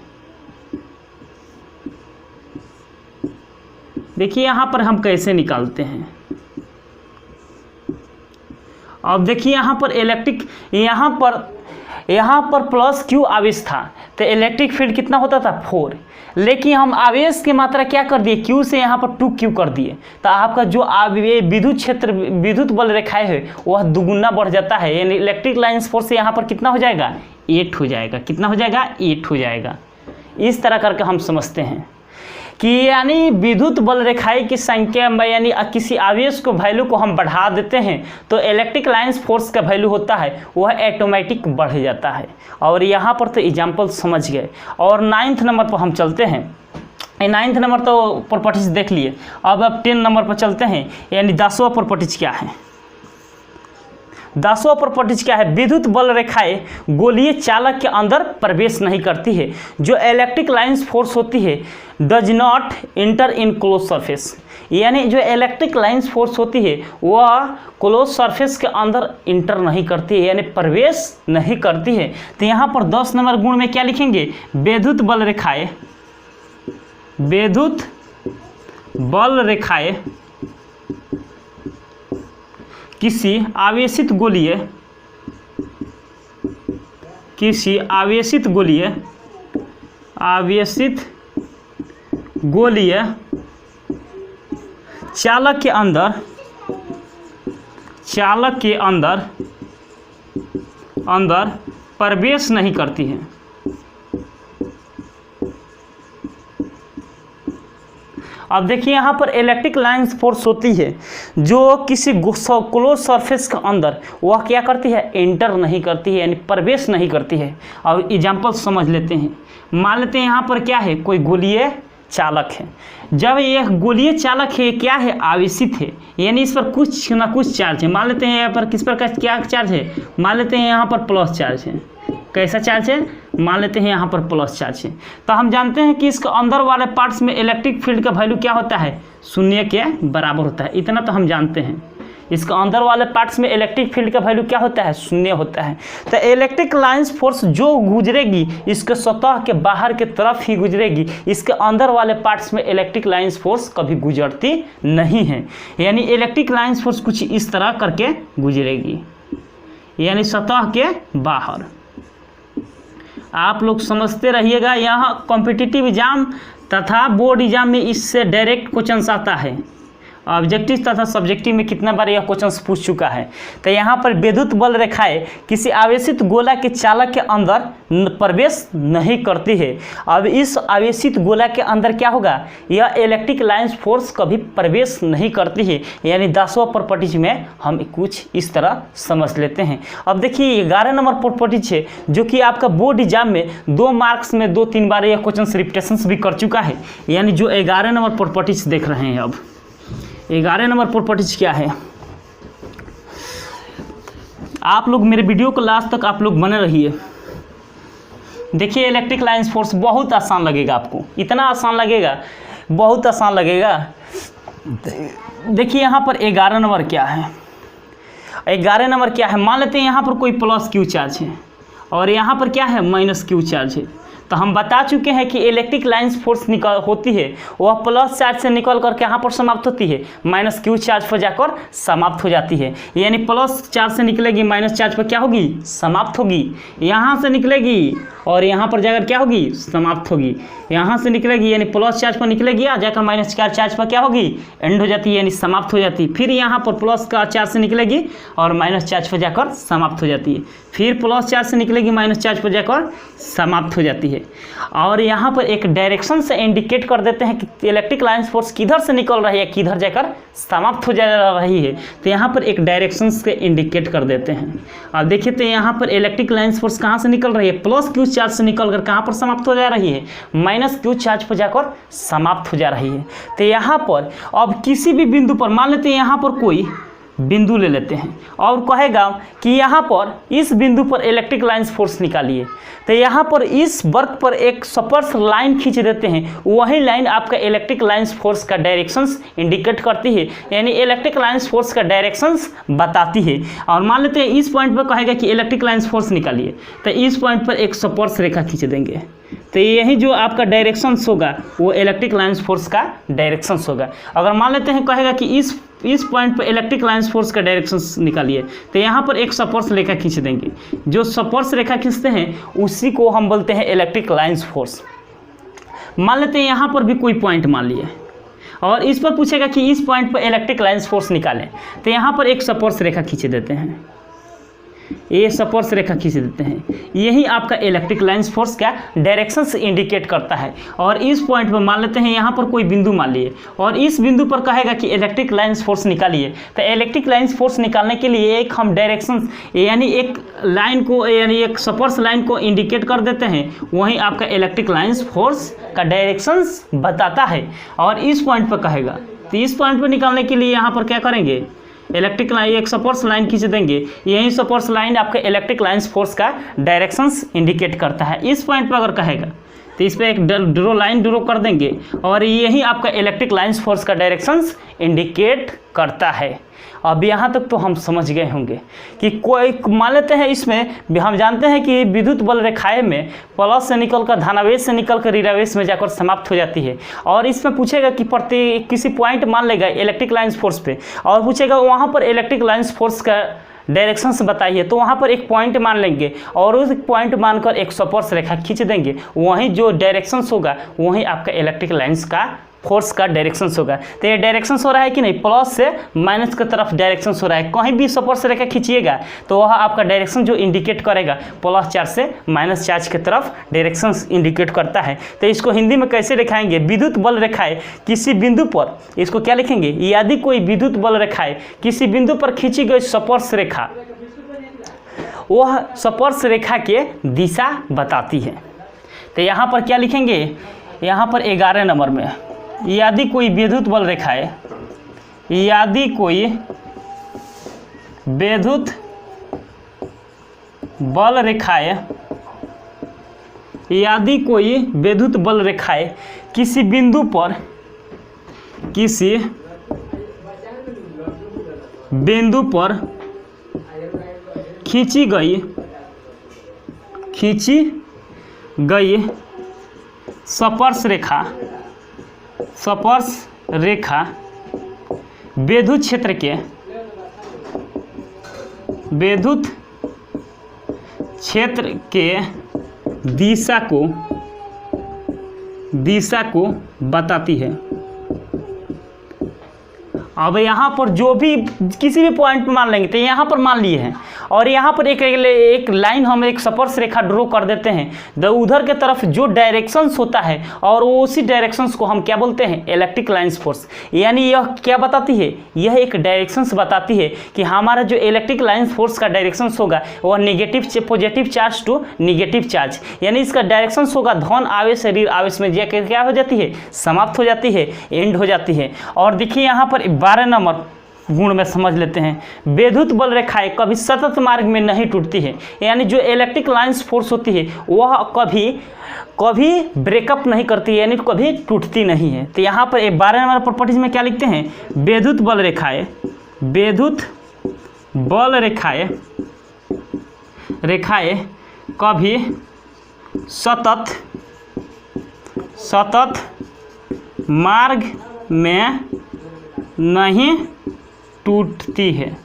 देखिए यहाँ पर हम कैसे निकालते हैं। अब देखिए यहाँ पर इलेक्ट्रिक, यहाँ पर प्लस क्यू आवेश था तो इलेक्ट्रिक फील्ड कितना होता था, 4। लेकिन हम आवेश की मात्रा क्या कर दिए, क्यू से यहाँ पर 2Q कर दिए, तो आपका जो विद्युत क्षेत्र, विद्युत बल रेखाएं है वह दुगुना बढ़ जाता है। यानी इलेक्ट्रिक लाइन्स फोर्स से यहाँ पर कितना हो जाएगा, 8 हो जाएगा। कितना हो जाएगा, 8 हो जाएगा। इस तरह करके हम समझते हैं कि यानी विद्युत बल रेखाएं की संख्या में यानी किसी आवेश को वैल्यू को हम बढ़ा देते हैं तो इलेक्ट्रिक लाइन्स फोर्स का वैल्यू होता है वह ऑटोमेटिक बढ़ जाता है। और यहाँ पर तो एग्जाम्पल समझ गए। और 9th नंबर पर हम चलते हैं। 9th नंबर तो प्रॉपर्टीज देख लिए, अब 10 नंबर पर चलते हैं। यानी 10वां प्रॉपर्टीज क्या है। 10वां प्रॉपर्टीज क्या है, विद्युत बल रेखाएं गोलीय चालक के अंदर प्रवेश नहीं करती है। जो इलेक्ट्रिक लाइन्स फोर्स होती है does not inter in close surface, यानी जो इलेक्ट्रिक लाइन्स फोर्स होती है वह क्लोज सरफेस के अंदर इंटर नहीं करती है, यानी प्रवेश नहीं करती है। तो यहाँ पर 10 नंबर गुण में क्या लिखेंगे, विद्युत बल रेखाएं, विद्युत बल रेखाएं किसी आवेशित गोलीय, किसी आवेशित गोलीय, आवेशित गोलीय चालक के अंदर, चालक के अंदर प्रवेश नहीं करती है। अब देखिए यहाँ पर इलेक्ट्रिक लाइन्स फोर्स होती है जो किसी क्लोज सरफेस के अंदर वह क्या करती है, एंटर नहीं करती है, यानी प्रवेश नहीं करती है। और एग्जाम्पल समझ लेते हैं। मान लेते हैं यहाँ पर क्या है, कोई गोलीय चालक है। जब यह गोलीय चालक है क्या है, आवेशित है, यानी इस पर कुछ ना कुछ चार्ज है। मान लेते हैं यहाँ पर किस पर का क्या चार्ज है, मान लेते हैं यहाँ पर प्लस चार्ज है। कैसा चार्ज है, मान लेते हैं यहाँ पर प्लस चार्ज है। तो हम जानते हैं कि इसके अंदर वाले पार्ट्स में इलेक्ट्रिक फील्ड का वैल्यू क्या होता है, 0 के बराबर होता है। इतना तो हम जानते हैं। इसका अंदर वाले पार्ट्स में इलेक्ट्रिक फील्ड का वैल्यू क्या होता है, 0 होता है। तो इलेक्ट्रिक लाइंस फोर्स जो गुजरेगी इसके सतह के बाहर के तरफ ही गुजरेगी, इसके अंदर वाले पार्ट्स में इलेक्ट्रिक लाइंस फोर्स कभी गुजरती नहीं है। यानी इलेक्ट्रिक लाइंस फोर्स कुछ इस तरह करके गुजरेगी, यानी सतह के बाहर। आप लोग समझते रहिएगा, यहाँ कॉम्पिटिटिव एग्जाम तथा बोर्ड एग्जाम में इससे डायरेक्ट क्वेश्चन आता है। ऑब्जेक्टिव तथा सब्जेक्टिव में कितना बार यह क्वेश्चन पूछ चुका है। तो यहाँ पर विद्युत बल रेखाएं किसी आवेशित गोला के चालक के अंदर प्रवेश नहीं करती है। अब इस आवेशित गोला के अंदर क्या होगा, यह इलेक्ट्रिक लाइंस फोर्स कभी प्रवेश नहीं करती है। यानी 10वां प्रॉपर्टीज में हम कुछ इस तरह समझ लेते हैं। अब देखिए 11 नंबर प्रॉपर्टीज है जो कि आपका बोर्ड एग्जाम में 2 मार्क्स में 2-3 बार यह क्वेश्चन रिपीटेशन भी कर चुका है। यानी जो 11 नंबर प्रॉपर्टीज देख रहे हैं, अब 11 नंबर प्रॉपर्टीज क्या है, आप लोग मेरे वीडियो को लास्ट तक आप लोग बने रहिए। देखिए इलेक्ट्रिक लाइंस फोर्स बहुत आसान लगेगा आपको, इतना आसान लगेगा, बहुत आसान लगेगा। देखिए यहाँ पर 11 नंबर क्या है, 11 नंबर क्या है, मान लेते हैं यहाँ पर कोई प्लस क्यू चार्ज है और यहाँ पर क्या है, माइनस क्यू चार्ज है। तो हम बता चुके हैं कि इलेक्ट्रिक लाइंस फोर्स होती है वह प्लस चार्ज से निकल कर के यहाँ पर समाप्त होती है, माइनस क्यू चार्ज पर जाकर समाप्त हो जाती है। यानी प्लस चार्ज से निकलेगी, माइनस चार्ज पर क्या होगी, समाप्त होगी। यहाँ से निकलेगी और यहाँ पर जाकर क्या होगी, समाप्त होगी। यहाँ से निकलेगी यानी प्लस चार्ज पर निकलेगी, जाकर माइनस चार्ज पर क्या होगी, एंड हो जाती है, यानी समाप्त हो जाती है। फिर यहाँ पर प्लस का चार्ज से निकलेगी और माइनस चार्ज पर जाकर समाप्त हो जाती है। फिर प्लस चार्ज से निकलेगी, माइनस चार्ज पर जाकर समाप्त हो जाती है। और यहाँ पर एक डायरेक्शन से इंडिकेट कर देते हैं कि इलेक्ट्रिक लाइंस फोर्स किधर से निकल रही है, किधर जाकर समाप्त हो जा रही है। तो यहाँ पर एक डायरेक्शन से इंडिकेट कर देते हैं। अब देखिए तो यहाँ पर इलेक्ट्रिक लाइंस फोर्स कहाँ से निकल रही है, प्लस क्यू चार्ज से निकल कर कहाँ पर समाप्त हो जा रही है, माइनस क्यू चार्ज पर जाकर समाप्त हो जा रही है। तो यहाँ पर अब किसी भी बिंदु पर मान लेते हैं, यहाँ पर कोई बिंदु ले लेते हैं और कहेगा कि यहाँ पर इस बिंदु पर इलेक्ट्रिक लाइंस फोर्स निकालिए। तो यहाँ पर इस वर्क पर एक स्पर्श लाइन खींच देते हैं, वही लाइन आपका इलेक्ट्रिक लाइंस फोर्स का डायरेक्शंस इंडिकेट करती है, यानी इलेक्ट्रिक लाइंस फोर्स का डायरेक्शंस बताती है। और मान लेते हैं इस पॉइंट पर कहेगा कि इलेक्ट्रिक लाइंस फोर्स निकालिए, तो इस पॉइंट पर एक स्पर्श रेखा खींच देंगे। तो यही जो आपका डायरेक्शंस होगा वो इलेक्ट्रिक लाइंस फोर्स का डायरेक्शंस होगा। अगर मान लेते हैं कहेगा कि इस पॉइंट पर इलेक्ट्रिक लाइंस फोर्स का डायरेक्शंस निकालिए, तो यहाँ पर एक स्पर्श रेखा खींच देंगे। जो स्पर्श रेखा खींचते हैं उसी को हम बोलते हैं इलेक्ट्रिक लाइंस फोर्स। मान लेते हैं यहाँ पर भी कोई पॉइंट मान लिए और इस पर पूछेगा कि इस पॉइंट पर इलेक्ट्रिक लाइंस फोर्स निकालें, तो यहाँ पर एक स्पर्श रेखा खींच देते हैं, ये स्पर्श रेखा खींच देते हैं। यही आपका इलेक्ट्रिक लाइंस फोर्स का डायरेक्शन से इंडिकेट करता है। और इस पॉइंट पर मान लेते हैं यहाँ पर कोई बिंदु मान लिए और इस बिंदु पर कहेगा कि इलेक्ट्रिक लाइंस फोर्स निकालिए। तो इलेक्ट्रिक लाइंस फोर्स निकालने के लिए एक हम डायरेक्शन यानी एक लाइन को यानी एक स्पर्श लाइन को इंडिकेट कर देते हैं, वहीं आपका इलेक्ट्रिक लाइंस फोर्स का डायरेक्शन बताता है। और इस पॉइंट पर कहेगा, तो इस पॉइंट पर निकालने के लिए यहाँ पर क्या करेंगे, इलेक्ट्रिक लाइन एक स्पर्श लाइन खींच देंगे। यही स्पर्श लाइन आपके इलेक्ट्रिक लाइंस फोर्स का डायरेक्शंस इंडिकेट करता है। इस पॉइंट पर अगर कहेगा तो इस पर एक लाइन ड्रॉ कर देंगे और यही आपका इलेक्ट्रिक लाइंस फोर्स का डायरेक्शंस इंडिकेट करता है। अब यहाँ तक तो हम समझ गए होंगे कि कोई मान लेते हैं इसमें हम जानते हैं कि विद्युत बल रेखाएं में प्लस से निकलकर धनावेश से निकलकर ऋणावेश में जाकर समाप्त हो जाती है। और इसमें पूछेगा कि किसी पॉइंट मान लेगा इलेक्ट्रिक लाइंस फोर्स पे और पूछेगा वहाँ पर इलेक्ट्रिक लाइंस फोर्स का डायरेक्शन से बताइए, तो वहाँ पर एक पॉइंट मान लेंगे और उस पॉइंट मानकर एक स्पर्श रेखा खींच देंगे। वहीं जो डायरेक्शंस होगा वहीं आपका इलेक्ट्रिक लाइंस का फोर्स का डायरेक्शंस होगा। तो ये डायरेक्शंस हो रहा है कि नहीं, प्लस से माइनस की तरफ डायरेक्शंस हो रहा है। कहीं भी स्पर्श रेखा खींचिएगा तो वह आपका डायरेक्शन जो इंडिकेट करेगा प्लस चार्ज से माइनस चार्ज की तरफ डायरेक्शंस इंडिकेट करता है। तो इसको हिंदी में कैसे लिखाएंगे, विद्युत बल रेखाएं किसी बिंदु पर, इसको क्या लिखेंगे, यदि कोई विद्युत बल रेखाएं किसी बिंदु पर खींची गई स्पर्श रेखा वह स्पर्श रेखा के दिशा बताती है। तो यहाँ पर क्या लिखेंगे, यहाँ पर 11 नंबर में यदि कोई विद्युत बल रेखाएं, यदि कोई विद्युत बल रेखाएं, यदि कोई विद्युत बल रेखाएं किसी बिंदु पर बिंदु पर खींची गई स्पर्श रेखा विद्युत क्षेत्र के दिशा को बताती है। अब यहाँ पर जो भी किसी भी पॉइंट मान लेंगे, तो यहाँ पर मान लिए हैं और यहाँ पर एक लाइन हम एक स्पर्श रेखा ड्रॉ कर देते हैं। उधर के तरफ जो डायरेक्शंस होता है और उसी डायरेक्शंस को हम क्या बोलते हैं, इलेक्ट्रिक लाइंस फोर्स। यानी यह क्या बताती है, यह एक डायरेक्शंस बताती है कि हमारा जो इलेक्ट्रिक लाइंस फोर्स का डायरेक्शंस होगा वह positive charge to negative charge, यानी इसका डायरेक्शंस होगा धन आवेश ऋण आवेश में जाकर क्या हो जाती है, समाप्त हो जाती है, एंड हो जाती है। और देखिए यहाँ पर 12 नंबर गुण में समझ लेते हैं। विद्युत बल रेखाएं कभी सतत मार्ग में नहीं टूटती है, यानी जो इलेक्ट्रिक लाइंस फोर्स होती है वह कभी ब्रेकअप नहीं करती है, यानी कभी टूटती नहीं है। तो यहाँ पर 12 नंबर प्रॉपर्टीज में क्या लिखते हैं, विद्युत बल रेखाएं कभी सतत मार्ग में नहीं टूटती है,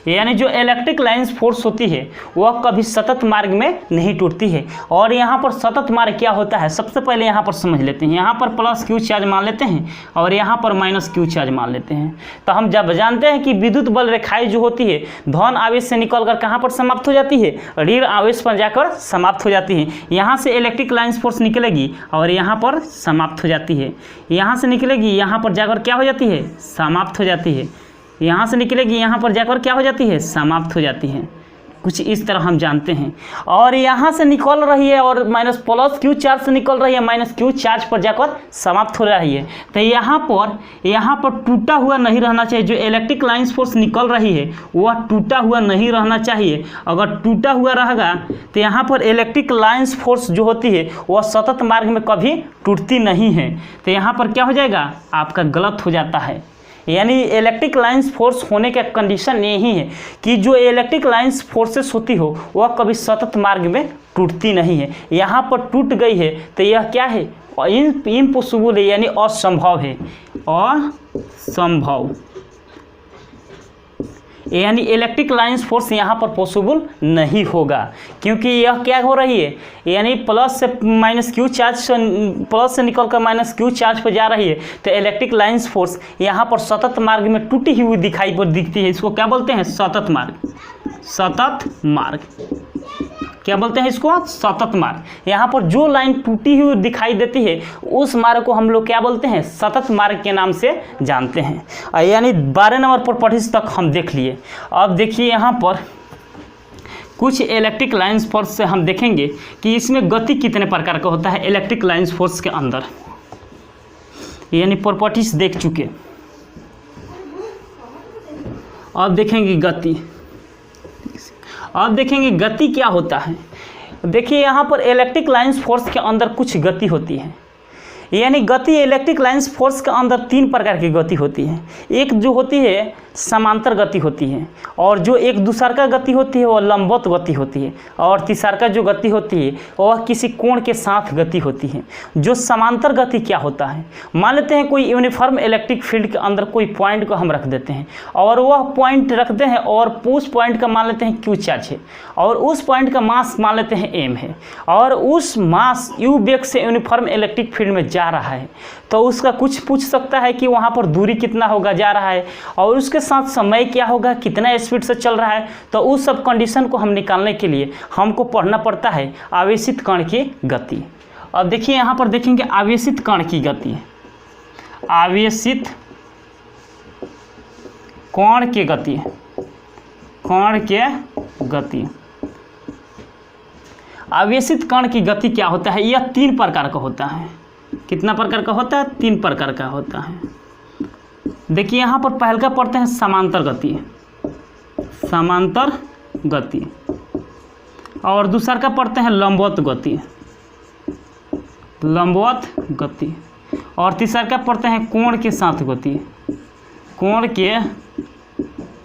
यानी जो इलेक्ट्रिक लाइंस फोर्स होती है वह कभी सतत मार्ग में नहीं टूटती है। और यहाँ पर सतत मार्ग क्या होता है, सबसे पहले यहाँ पर समझ लेते हैं। यहाँ पर प्लस क्यू चार्ज मान लेते हैं और यहाँ पर माइनस क्यू चार्ज मान लेते हैं। तो हम जब जानते हैं कि विद्युत बल रेखाएं जो होती है धन आवेश से निकलकर कहाँ पर समाप्त हो जाती है, ऋण आवेश पर जाकर समाप्त हो जाती है। यहाँ से इलेक्ट्रिक लाइंस फोर्स निकलेगी और यहाँ पर समाप्त हो जाती है, यहाँ से निकलेगी यहाँ पर जाकर क्या हो जाती है, समाप्त हो जाती है, यहाँ से निकलेगी यहाँ पर जाकर क्या हो जाती है, समाप्त हो जाती है। कुछ इस तरह हम जानते हैं। और यहाँ से निकल रही है और माइनस प्लस क्यू चार्ज से निकल रही है, माइनस क्यू चार्ज पर जाकर समाप्त हो रही है। तो यहाँ पर टूटा हुआ नहीं रहना चाहिए। जो इलेक्ट्रिक लाइंस फोर्स निकल रही है वह टूटा हुआ नहीं रहना चाहिए। अगर टूटा हुआ रहेगा तो यहाँ पर इलेक्ट्रिक लाइंस फोर्स जो होती है वह सतत मार्ग में कभी टूटती नहीं है। तो यहाँ पर क्या हो जाएगा, आपका गलत हो जाता है। यानी इलेक्ट्रिक लाइंस फोर्स होने का कंडीशन यही है कि जो इलेक्ट्रिक लाइंस फोर्सेस होती हो वह कभी सतत मार्ग में टूटती नहीं है। यहाँ पर टूट गई है तो यह क्या है, इम्पॉसिबल है, यानी असंभव है, असंभव, यानी इलेक्ट्रिक लाइंस फोर्स यहाँ पर पॉसिबल नहीं होगा। क्योंकि यह क्या हो रही है, यानी प्लस से माइनस क्यू चार्ज, प्लस से निकलकर माइनस क्यू चार्ज पर जा रही है। तो इलेक्ट्रिक लाइंस फोर्स यहाँ पर सतत मार्ग में टूटी हुई दिखती है। इसको क्या बोलते हैं, सतत मार्ग। सतत मार्ग क्या बोलते हैं, इसको सतत मार्ग। यहाँ पर जो लाइन टूटी हुई दिखाई देती है उस मार्ग को हम लोग क्या बोलते हैं, सतत मार्ग के नाम से जानते हैं। यानी 12 नंबर प्रॉपर्टीज तक हम देख लिए। अब देखिए यहाँ पर कुछ इलेक्ट्रिक लाइंस फोर्स से हम देखेंगे कि इसमें गति कितने प्रकार का होता है इलेक्ट्रिक लाइंस फोर्स के अंदर, यानी प्रॉपर्टीज देख चुके। अब देखेंगे गति। अब देखेंगे गति क्या होता है। देखिए यहाँ पर इलेक्ट्रिक लाइंस फोर्स के अंदर कुछ गति होती है, यानी गति इलेक्ट्रिक लाइंस फोर्स के अंदर 3 प्रकार की गति होती है। एक जो होती है समांतर गति होती है, और जो एक दूसरा गति होती है वह लंबवत गति होती है, और तीसरा जो गति होती है वह किसी कोण के साथ गति होती है। जो समांतर गति क्या होता है, मान लेते हैं कोई यूनिफॉर्म इलेक्ट्रिक फील्ड के अंदर कोई पॉइंट को हम रख देते हैं और वह पॉइंट रखते हैं और उस पॉइंट का मान लेते हैं क्यू चार्ज है और उस पॉइंट का मास मान लेते हैं एम है, और उस मास यू वेग से यूनिफॉर्म इलेक्ट्रिक फील्ड में जा रहा है। तो उसका कुछ पूछ सकता है कि वहाँ पर दूरी कितना होगा जा रहा है, और उसके साथ समय क्या होगा, कितना स्पीड से चल रहा है। तो उस सब कंडीशन को हम निकालने के लिए हमको पढ़ना पड़ता है आवेशित कण की गति। अब देखिए यहाँ पर देखेंगे आवेशित कण की गति। आवेशित कण की गति, कण के गति। आवेशित कण की गति क्या होता है, यह 3 प्रकार का होता है। कितना प्रकार का होता है, 3 प्रकार का होता है। देखिए यहाँ पर पहल का पढ़ते हैं समांतर गति, समांतर गति, और दूसरा का पढ़ते हैं लंबवत गति, लंबवत गति, और तीसरा का पढ़ते हैं कोण के साथ गति, कोण के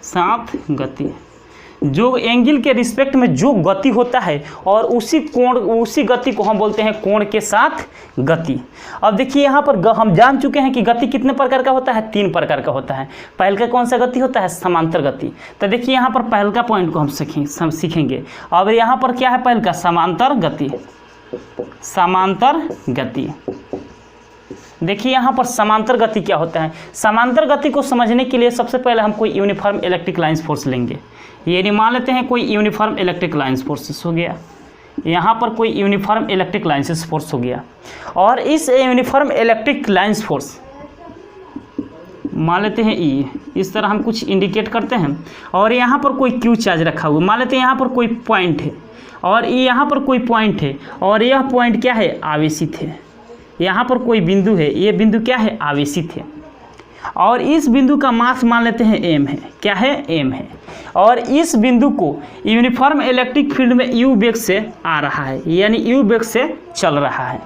साथ गति, जो एंगल के रिस्पेक्ट में जो गति होता है और उसी गति को हम बोलते हैं कोण के साथ गति। अब देखिए यहाँ पर हम जान चुके हैं कि गति कितने प्रकार का होता है, 3 प्रकार का होता है। पहल का कौन सा गति होता है, समांतर गति। तो देखिए यहाँ पर पहल का पॉइंट को हम सीखेंगे। अब यहाँ पर क्या है पहल का, समांतर गति। समांतर गति, देखिए यहाँ पर समांतर गति क्या होता है। समांतर गति को समझने के लिए सबसे पहले हम कोई यूनिफॉर्म इलेक्ट्रिक लाइन फोर्स लेंगे। ये मान लेते हैं कोई यूनिफॉर्म इलेक्ट्रिक लाइन फोर्सेस हो गया, यहाँ पर कोई यूनिफॉर्म इलेक्ट्रिक लाइन फोर्स हो गया। और इस यूनिफॉर्म इलेक्ट्रिक लाइन फोर्स मान लेते हैं ई, इस तरह हम कुछ इंडिकेट करते हैं। और यहाँ पर कोई क्यू चार्ज रखा हुआ, मान लेते हैं यहाँ पर कोई पॉइंट है और यहाँ पर कोई पॉइंट है और यह पॉइंट क्या है, आवेशित है। यहाँ पर कोई बिंदु है, ये बिंदु क्या है, आवेशित है। और इस बिंदु का मास मान लेते हैं m है, क्या है, m है। और इस बिंदु को यूनिफॉर्म इलेक्ट्रिक फील्ड में u वेग से आ रहा है, यानी u वेग से चल रहा है।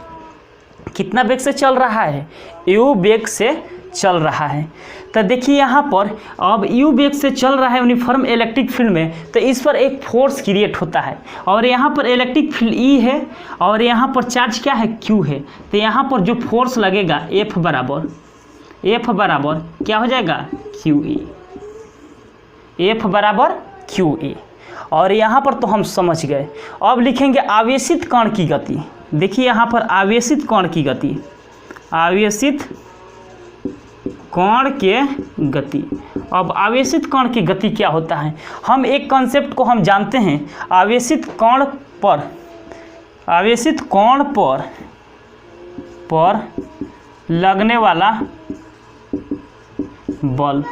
कितना वेग से चल रहा है, u वेग से चल रहा है। तो देखिए यहाँ पर अब u वेग से चल रहा है यूनिफॉर्म इलेक्ट्रिक फील्ड में, तो इस पर एक फोर्स क्रिएट होता है। और यहाँ पर इलेक्ट्रिक फील्ड E है और यहाँ पर चार्ज क्या है, Q है। तो यहाँ पर जो फोर्स लगेगा F बराबर क्या हो जाएगा, QE। F बराबर QE। और यहाँ पर तो हम समझ गए। अब लिखेंगे आवेशित कण की गति। देखिए यहाँ पर आवेशित कण की गति, आवेशित कण के गति। अब आवेशित कण की गति क्या होता है, हम एक कॉन्सेप्ट को हम जानते हैं। आवेशित कण पर लगने वाला बल।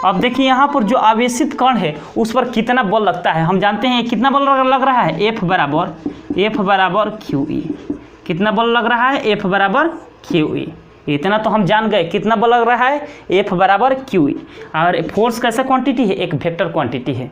अब देखिए यहाँ पर जो आवेशित कण है उस पर कितना बल लगता है, हम जानते हैं कितना बल लग रहा है, F बराबर QE। कितना बल लग रहा है, F बराबर QE। इतना तो हम जान गए, कितना बल लग रहा है, F बराबर QE। और फोर्स कैसा क्वांटिटी है, एक वेक्टर क्वांटिटी है,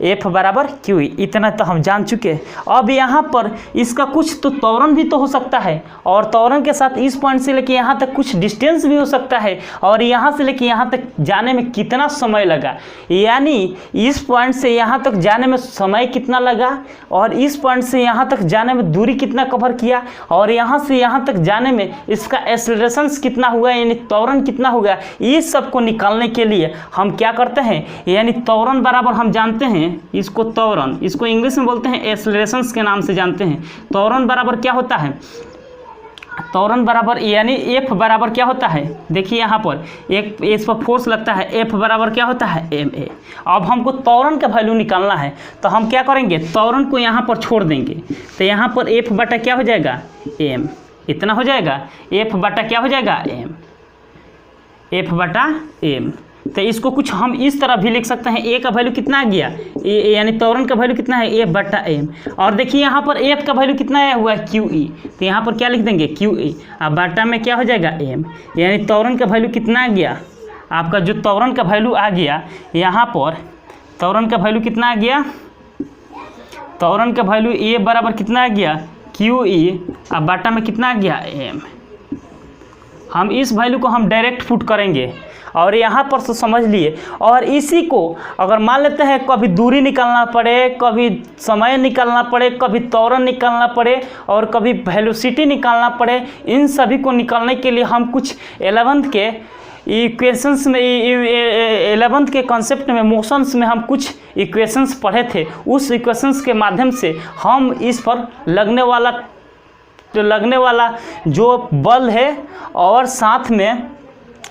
F बराबर QE। इतना तो हम जान चुके। अब यहाँ पर इसका कुछ तो त्वरण भी तो हो सकता है, और त्वरण के साथ इस पॉइंट से लेके यहाँ तक कुछ डिस्टेंस भी हो सकता है। और यहाँ से लेके यहाँ तक जाने में कितना समय लगा, यानी इस पॉइंट से यहाँ तक जाने में समय कितना लगा, और इस पॉइंट से यहाँ तक जाने में दूरी कितना कवर किया, और यहाँ से यहाँ तक जाने में इसका एक्सेलरेशन कितना हुआ, यानी त्वरण कितना हुआ। इस सब को निकालने के लिए हम क्या करते हैं, यानी त्वरण बराबर हम जानते हैं इसको, त्वरण इसको इंग्लिश में बोलते हैं एक्सेलरेशंस के नाम से जानते हैं। त्वरण बराबर क्या होता है, त्वरण बराबर यानी F बराबर क्या होता है, देखिए यहाँ पर एक इस पर फोर्स लगता है, F बराबर क्या होता है, ma। अब हमको त्वरण का वैल्यू निकालना है, तो हम क्या करेंगे, त्वरण को यहाँ पर छोड़ देंगे। तो यहाँ पर F बटा क्या हो जाएगा, m। इतना हो जाएगा, F बटा क्या हो जाएगा, m, F बटा m। तो इसको कुछ हम इस तरह भी लिख सकते हैं, A का वैल्यू कितना आ गया, यानी त्वरण का वैल्यू कितना है, F बटा m। और देखिए यहाँ पर F का वैल्यू कितना आया हुआ है, QE। तो यहाँ पर क्या लिख देंगे, QE। अब बटा में क्या हो जाएगा, m, यानी त्वरण का वैल्यू कितना आ गया, आपका जो त्वरण का वैल्यू आ गया, यहाँ पर त्वरण का वैल्यू कितना आ गया, त्वरण का वैल्यू A बराबर कितना आ गया, QE। अब बटा में कितना आ गया, m। हम इस वैल्यू को हम डायरेक्ट पुट करेंगे और यहाँ पर तो समझ लिए। और इसी को अगर मान लेते हैं कभी दूरी निकालना पड़े, कभी समय निकालना पड़े, कभी त्वरण निकालना पड़े और कभी वेलोसिटी निकालना पड़े, इन सभी को निकालने के लिए हम कुछ 11th के इक्वेशंस में 11th के कॉन्सेप्ट में मोशंस में हम कुछ इक्वेशंस पढ़े थे। उस इक्वेशंस के माध्यम से हम इस पर लगने वाला जो बल है और साथ में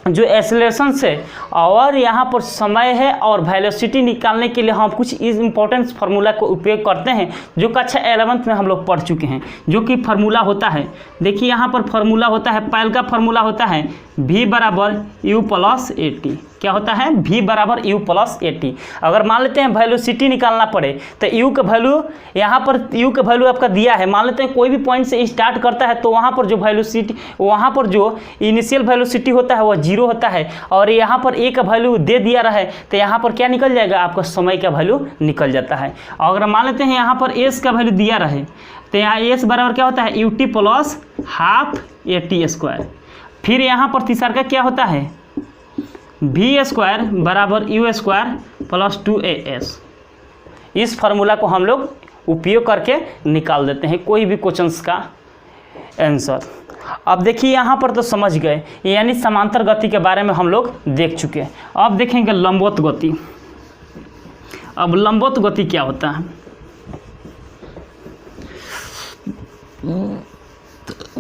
जो एक्सेलरेशन है और यहाँ पर समय है और वेलोसिटी निकालने के लिए हम कुछ इस इम्पोर्टेंट फार्मूला को उपयोग करते हैं, जो कक्षा 11th में हम लोग पढ़ चुके हैं। जो कि फार्मूला होता है, देखिए यहाँ पर फार्मूला होता है, पहल का फार्मूला होता है V बराबर U प्लस AT। क्या होता है, V बराबर U प्लस AT। अगर मान लेते हैं वेलोसिटी निकालना पड़े तो U का वैल्यू, यहाँ पर U का वैल्यू आपका दिया है, मान लेते हैं कोई भी पॉइंट से स्टार्ट करता है तो वहाँ पर जो वेलोसिटी, वहाँ पर जो इनिशियल वेलोसिटी होता है वह 0 होता है, और यहाँ पर A का वैल्यू दे दिया रहा है तो यहाँ पर क्या निकल जाएगा, आपका समय का वैल्यू निकल जाता है। अगर मान लेते हैं यहाँ पर S का वैल्यू दिया रहे तो यहाँ S बराबर क्या होता है, UT plus half AT square. फिर यहाँ पर तीसरा का क्या होता है, v² बराबर u² प्लस 2as। इस फार्मूला को हम लोग उपयोग करके निकाल देते हैं कोई भी क्वेश्चंस का आंसर। अब देखिए यहाँ पर तो समझ गए, यानी समांतर गति के बारे में हम लोग देख चुके हैं। अब देखेंगे लंबवत गति। अब लंबवत गति क्या होता है,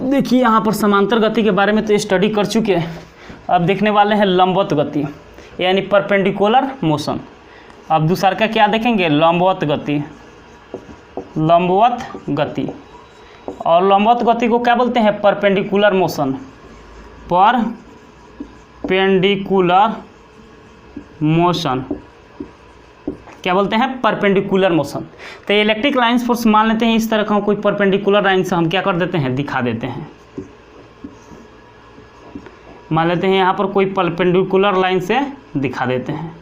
देखिए यहाँ पर समांतर गति के बारे में तो स्टडी कर चुके हैं। अब देखने वाले हैं लंबवत गति, यानी परपेंडिकुलर मोशन। अब दूसरा का क्या देखेंगे, लंबवत गति। लंबवत गति और लंबवत गति को क्या बोलते हैं, परपेंडिकुलर मोशन। परपेंडिकुलर मोशन क्या बोलते हैं, परपेंडिकुलर मोशन। तो इलेक्ट्रिक लाइंस फोर्स मान लेते हैं इस तरह का कोई परपेंडिकुलर लाइन से हम क्या कर देते हैं, दिखा देते हैं। मान लेते हैं यहाँ पर कोई परपेंडिकुलर लाइन से दिखा देते हैं,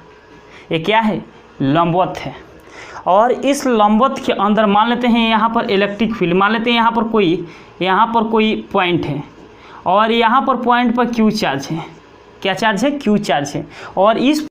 ये क्या है, लंबवत है। और इस लंबवत के अंदर मान लेते हैं यहाँ पर इलेक्ट्रिक फील्ड, मान लेते हैं यहाँ पर कोई पॉइंट है और यहाँ पर पॉइंट पर क्यू चार्ज है। क्या चार्ज है, क्यू चार्ज है। और इस